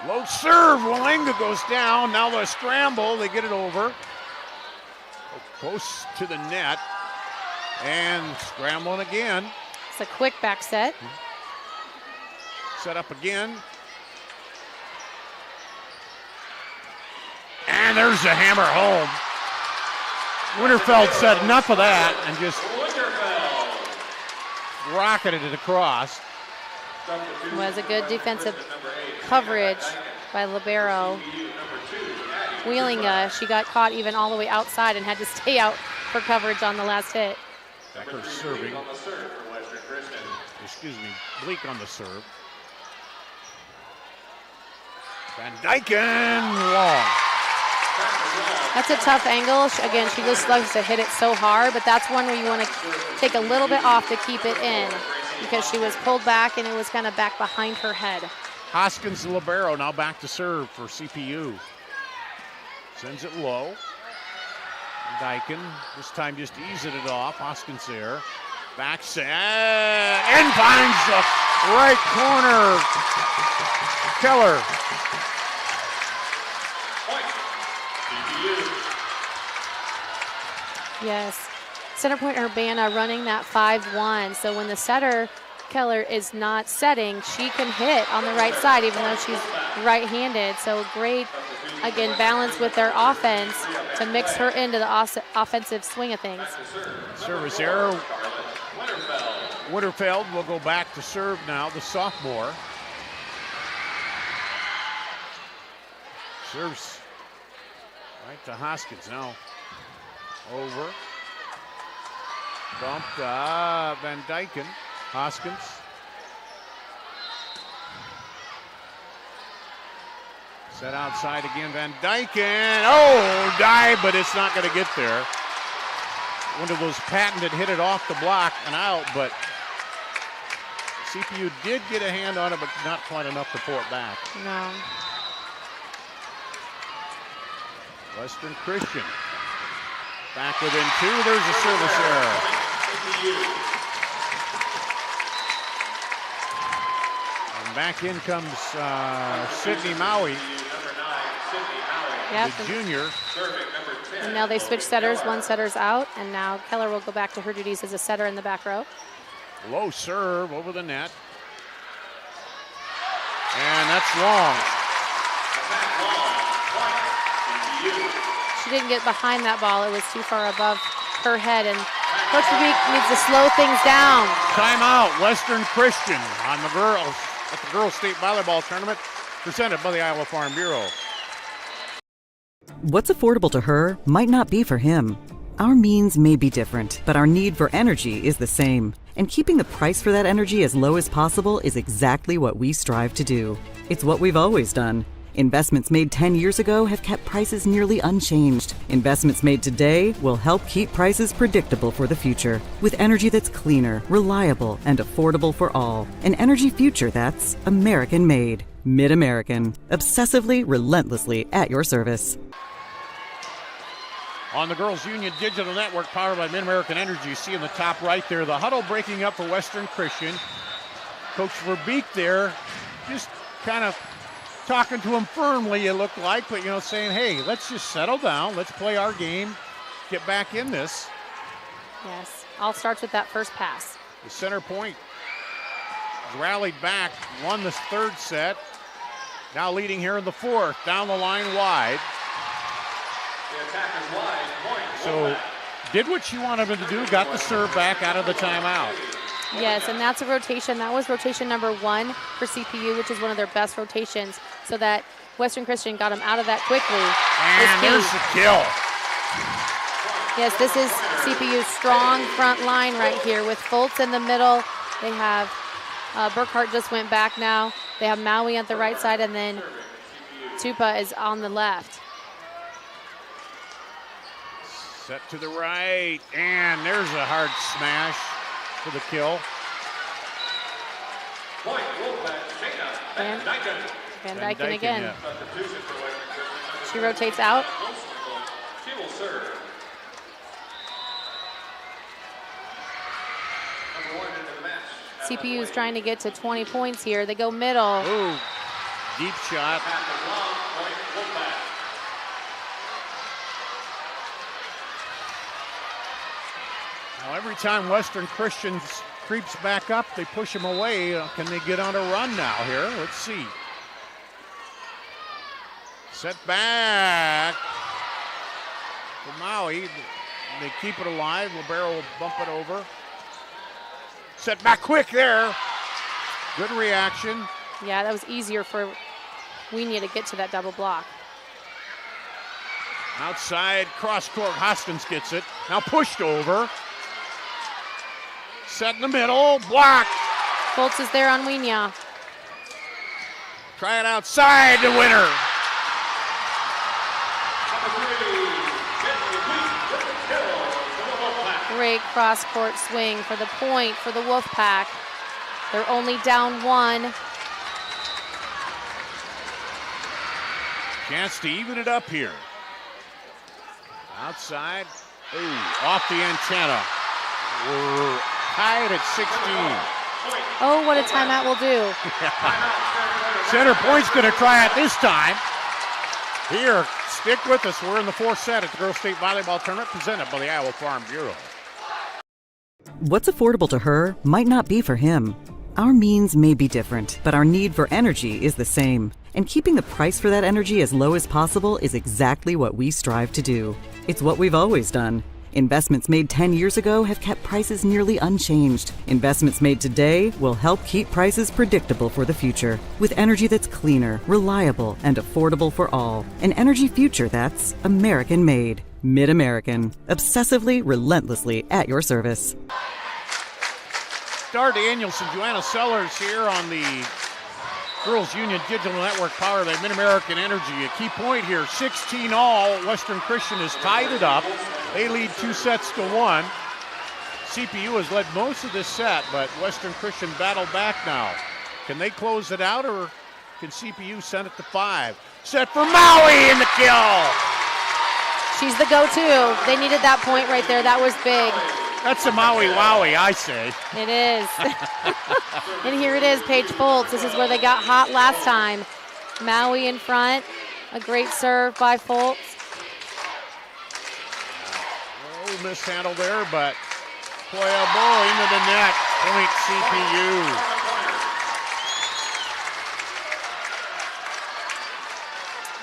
Low serve, Wallinga goes down. Now the scramble, they get it over. Close to the net. And scrambling again. It's a quick back set. Set up again. And there's the hammer home. Winterfeld said enough of that and just rocketed it across. Was a good defensive coverage by libero. Wheeling, she got caught even all the way outside and had to stay out for coverage on the last hit. Becker serving. Excuse me, Bleak on the serve. Van Dyken long. That's a tough angle. Again, she just loves to hit it so hard, but that's one where you want to take a little bit off to keep it in because she was pulled back and it was kind of back behind her head. Hoskins the libero now back to serve for CPU. Sends it low. Dyken this time just easing it off. Hoskins there. Back set and finds the right corner. Keller. Yes. Center Point-Urbana running that 5-1. So when the setter, Keller, is not setting, she can hit on the right side even though she's right-handed. So great, again, balance with their offense to mix her into the offensive swing of things. Service error. Winterfeld will go back to serve now, the sophomore. Serves right to Hoskins now. Over. Bumped Van Dyken. Hoskins. Set outside again, Van Dyken. Oh, dive, but it's not going to get there. One of those patented hit it off the block and out, but CPU did get a hand on it, but not quite enough to pull it back. No. Western Christian back within 2. There's a service error. And back in comes Sydney Maui, the junior. And now they switch setters. One setter's out, and now Keller will go back to her duties as a setter in the back row. Low serve over the net. And that's long. She didn't get behind that ball. It was too far above her head, and Coach Verbeek needs to slow things down. Timeout, Western Christian on the girls at the Girls State Volleyball Tournament, presented by the Iowa Farm Bureau. What's affordable to her might not be for him. Our means may be different, but our need for energy is the same. And keeping the price for that energy as low as possible is exactly what we strive to do. It's what we've always done. Investments made 10 years ago have kept prices nearly unchanged. Investments made today will help keep prices predictable for the future, with energy that's cleaner, reliable, and affordable for all. An energy future that's American-made. Mid-American. Obsessively, relentlessly at your service. On the Girls Union Digital Network, powered by Mid-American Energy, you see in the top right there, the huddle breaking up for Western Christian. Coach Verbeek there, just kind of talking to him firmly, it looked like, but, saying, hey, let's just settle down. Let's play our game, get back in this. Yes, all starts with that first pass. The center point has rallied back, won the third set. Now leading here in the fourth, down the line wide. So did what she wanted him to do, got the serve back out of the timeout. Yes, and that's a rotation. That was rotation number 1 for CPU, which is one of their best rotations, so that Western Christian got him out of that quickly. And there's the kill. Yes, this is CPU's strong front line right here with Fultz in the middle. They have Burkhart just went back now. They have Maui at the right side, and then Tupa is on the left. Set to the right, and there's a hard smash for the kill. Van Dyken again. Yeah. She rotates out. She will serve. CPU is trying to get to 20 points here. They go middle. Ooh, deep shot. Now every time Western Christian creeps back up, they push him away. Can they get on a run now here? Let's see. Set back for Maui. They keep it alive. Libero will bump it over. Set back quick there. Good reaction. Yeah, that was easier for Wienia to get to that double block. Outside, cross court, Hoskins gets it. Now pushed over. Set in the middle, block. Fultz is there on Wienia. Try it outside, the winner. Great cross-court swing for the point for the Wolfpack. They're only down 1. Chance to even it up here. Outside. Ooh, off the antenna. We're tied at 16. Oh, what a timeout will do. Center point's going to try it this time. Here, stick with us. We're in the fourth set at the Girls State Volleyball Tournament presented by the Iowa Farm Bureau. What's affordable to her might not be for him. Our means may be different, but our need for energy is the same. And keeping the price for that energy as low as possible is exactly what we strive to do. It's what we've always done. Investments made 10 years ago have kept prices nearly unchanged. Investments made today will help keep prices predictable for the future. With energy that's cleaner, reliable, and affordable for all. An energy future that's American-made. Mid-American. Obsessively, relentlessly at your service. Dar Danielson, Joanna Sellers here on the Girls Union Digital Network powered by Mid-American Energy. A key point here, 16 all. Western Christian has tied it up. They lead 2-1. CPU has led most of this set, but Western Christian battled back now. Can they close it out, or can CPU send it to 5? Set for Maui in the kill. She's the go-to. They needed that point right there. That was big. That's a Maui Wowie, I say. It is. And here it is, Paige Foltz. This is where they got hot last time. Maui in front. A great serve by Foltz. Oh, mishandle there, but playable into the net. Point CPU.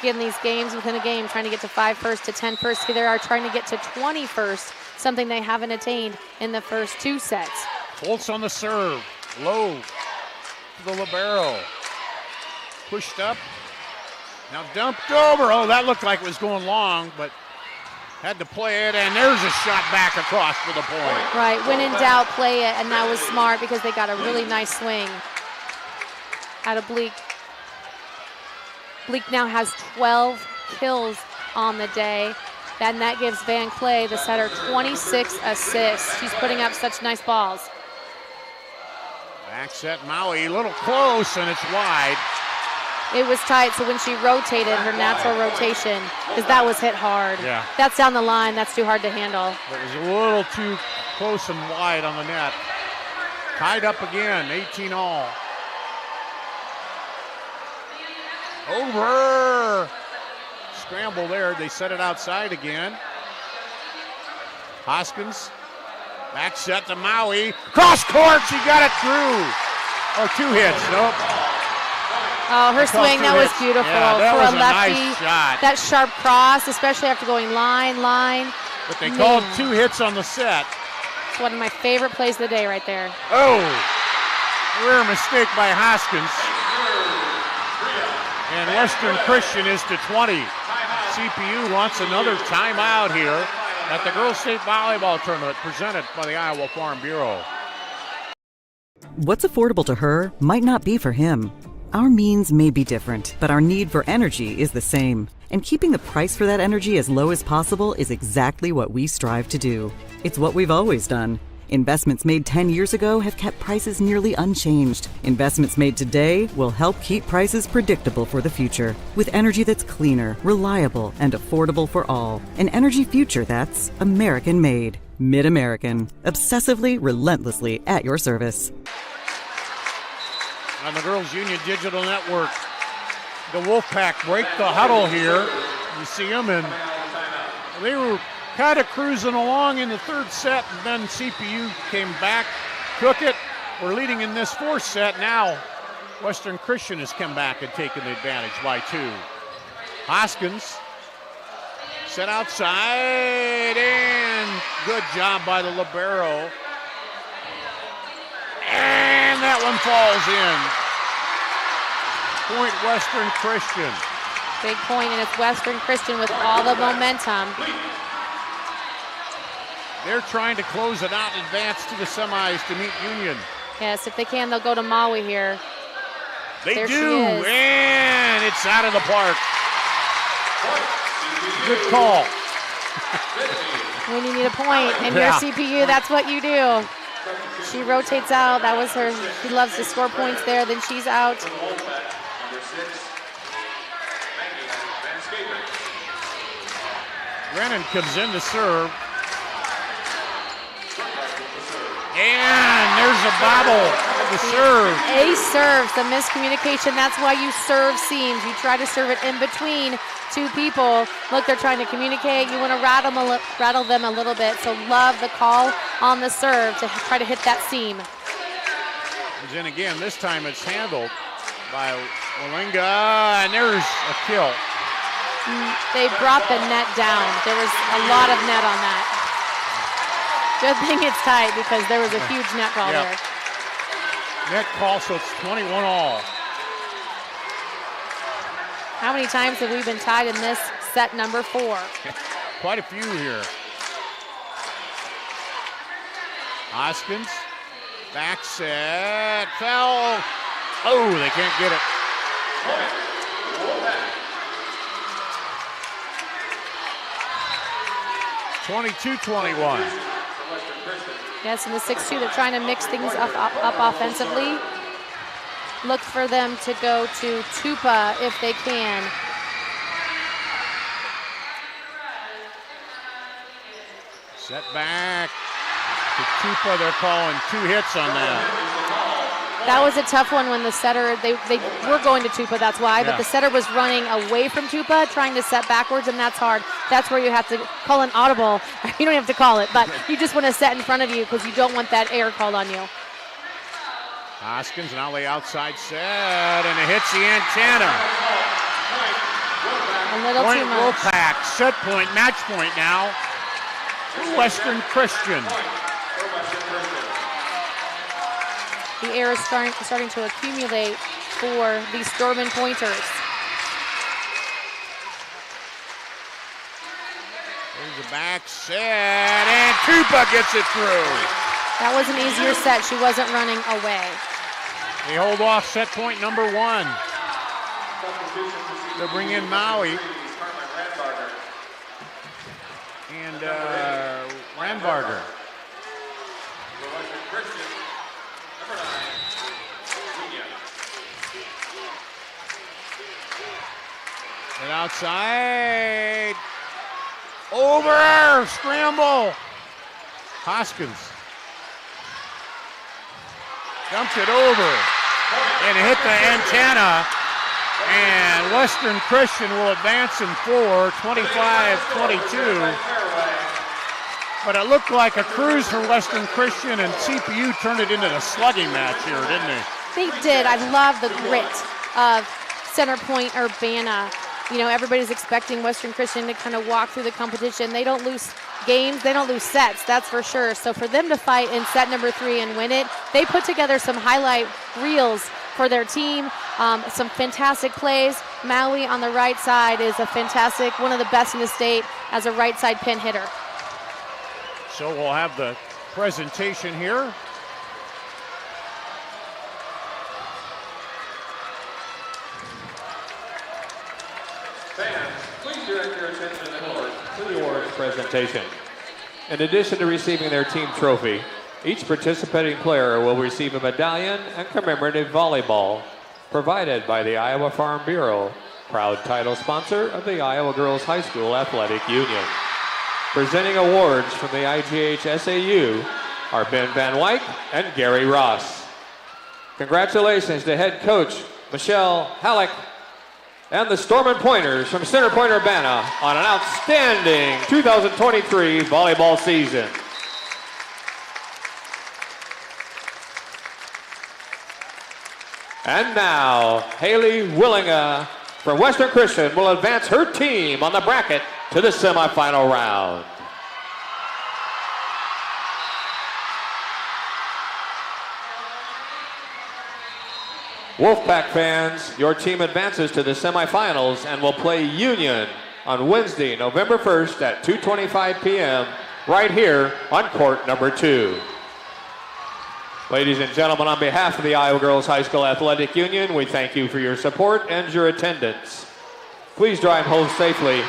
Again, these games within a game, trying to get to 5 first to 10 first. Here they are trying to get to 20 first, something they haven't attained in the first 2 sets. Foltz on the serve, low to the libero. Pushed up, now dumped over. Oh, that looked like it was going long, but had to play it, and there's a shot back across for the point. Right, when in doubt, play it, and that was smart because they got a really nice swing out of Bleak. Bleak now has 12 kills on the day. And that gives Van Clay, the setter, 26 assists. She's putting up such nice balls. Back set Maui, a little close, and it's wide. It was tight, so when she rotated, her natural rotation, because that was hit hard. Yeah. That's down the line. That's too hard to handle. It was a little too close and wide on the net. Tied up again, 18 all. Over. Scramble there. They set it outside again. Hoskins. Back set to Maui. Cross court. She got it through. Oh, 2 hits. Nope. Oh, her swing. That was beautiful. Yeah, that for was a lefty. Nice shot. That sharp cross, especially after going line. But they called 2 hits on the set. It's one of my favorite plays of the day right there. Oh. Rare mistake by Hoskins. And Western Christian is to 20. CPU wants another timeout here at the Girls State Volleyball Tournament presented by the Iowa Farm Bureau. What's affordable to her might not be for him. Our means may be different, but our need for energy is the same. And keeping the price for that energy as low as possible is exactly what we strive to do. It's what we've always done. Investments made 10 years ago have kept prices nearly unchanged. Investments made today will help keep prices predictable for the future. With energy that's cleaner, reliable, and affordable for all. An energy future that's American-made. Mid-American. Obsessively, relentlessly at your service. On the Girls Union Digital Network, the Wolfpack break the huddle here. You see them, and they were kind of cruising along in the 3rd set, and then CPU came back, took it. We're leading in this 4th set. Now Western Christian has come back and taken the advantage by 2. Hoskins set outside, and good job by the libero. And that one falls in. Point Western Christian. Big point, and it's Western Christian with all the momentum. They're trying to close it out and advance to the semis to meet Union. Yes, if they can, they'll go to Maui here. They there do, and it's out of the park. Good call. When you need a point, and Yeah. your CPU, that's what you do. She rotates out. That was her. She loves to score points there. Then she's out. Brennan comes in to serve. And there's a bobble of the serve. Ace serves, the miscommunication. That's why you serve seams. You try to serve it in between 2 people. Look, they're trying to communicate. You want to rattle them a little bit. So love the call on the serve to try to hit that seam. Comes in again. This time it's handled by Walinga, and there's a kill. They brought the net down. There was a lot of net on that. Good thing it's tight because there was a huge net call there. Net call, so it's 21 all. How many times have we been tied in this set number 4? Quite a few here. Hoskins, back set, fell. Oh, they can't get it. 22-21. Yes, in the 6-2, they're trying to mix things up offensively. Look for them to go to Tupa if they can. Set back to Tupa. They're calling 2 hits on that. That was a tough one when the setter, they were going to Tupa, that's why, but Yeah. the setter was running away from Tupa, trying to set backwards, and that's hard. That's where you have to call an audible. You don't have to call it, but you just want to set in front of you because you don't want that air called on you. Hoskins now the outside set, and it hits the antenna. A little too much. Wolfpack, set point, match point now. Western Christian. The air is starting to accumulate for these Storman Pointers. There's a back set, and Tupa gets it through. That was an easier set. She wasn't running away. They hold off set point number 1. They'll bring in Maui. And Randbarger. And outside. Over. Scramble. Hoskins. Dumped it over. And hit the antenna. And Western Christian will advance in 4, 25-22. But it looked like a cruise for Western Christian, and CPU turned it into the slugging match here, didn't they? They did. I love the grit of Center Point-Urbana. You know, everybody's expecting Western Christian to kind of walk through the competition. They don't lose games, they don't lose sets, that's for sure. So for them to fight in set number 3 and win it, they put together some highlight reels for their team, some fantastic plays. Maui on the right side is a fantastic, one of the best in the state as a right side pin hitter. So we'll have the presentation here. Fans, please direct your attention to the awards presentation. In addition to receiving their team trophy, each participating player will receive a medallion and commemorative volleyball provided by the Iowa Farm Bureau, proud title sponsor of the Iowa Girls High School Athletic Union. Presenting awards from the IGHSAU are Ben Van Wyk and Gary Ross. Congratulations to head coach Michelle Halleck and the Storman Pointers from Center Point-Urbana on an outstanding 2023 volleyball season. And now, Haley Willinga from Western Christian will advance her team on the bracket to the semifinal round. Wolfpack fans, your team advances to the semifinals and will play Union on Wednesday, November 1st at 2:25 p.m. right here on court number 2. Ladies and gentlemen, on behalf of the Iowa Girls High School Athletic Union, we thank you for your support and your attendance. Please drive home safely.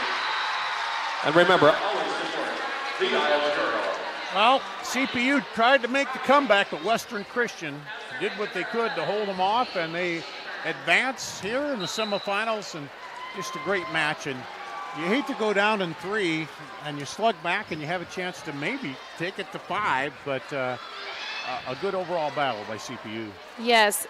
And remember, always support the Iowa Girls. Well, CPU tried to make the comeback, but Western Christian did what they could to hold them off, and they advance here in the semifinals, and just a great match. And you hate to go down in 3, and you slug back, and you have a chance to maybe take it to 5, but a good overall battle by CPU. Yes.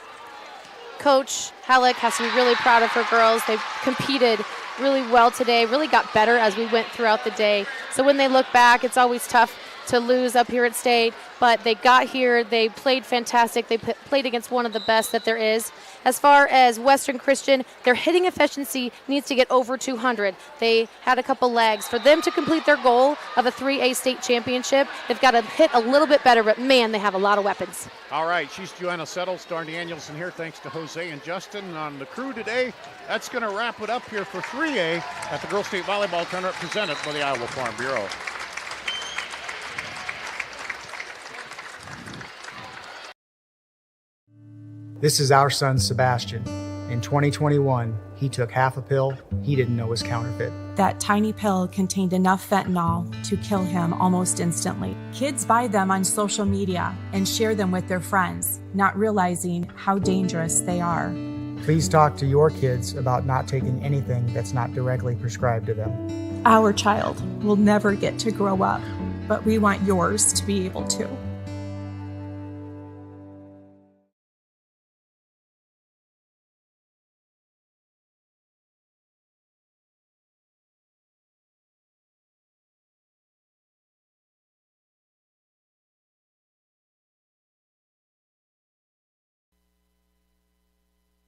Coach Halleck has to be really proud of her girls. They've competed really well today, really got better as we went throughout the day. So when they look back, it's always tough to lose up here at state, but they got here. They played fantastic. They played against one of the best that there is. As far as Western Christian, their hitting efficiency needs to get over 200. They had a couple lags. For them to complete their goal of a 3A state championship, they've got to hit a little bit better, but man, they have a lot of weapons. All right, she's Joanna Settles, Darn Danielson here. Thanks to Jose and Justin on the crew today. That's going to wrap it up here for 3A at the Girls State Volleyball Tournament presented by the Iowa Farm Bureau. This is our son, Sebastian. In 2021, he took half a pill he didn't know was counterfeit. That tiny pill contained enough fentanyl to kill him almost instantly. Kids buy them on social media and share them with their friends, not realizing how dangerous they are. Please talk to your kids about not taking anything that's not directly prescribed to them. Our child will never get to grow up, but we want yours to be able to.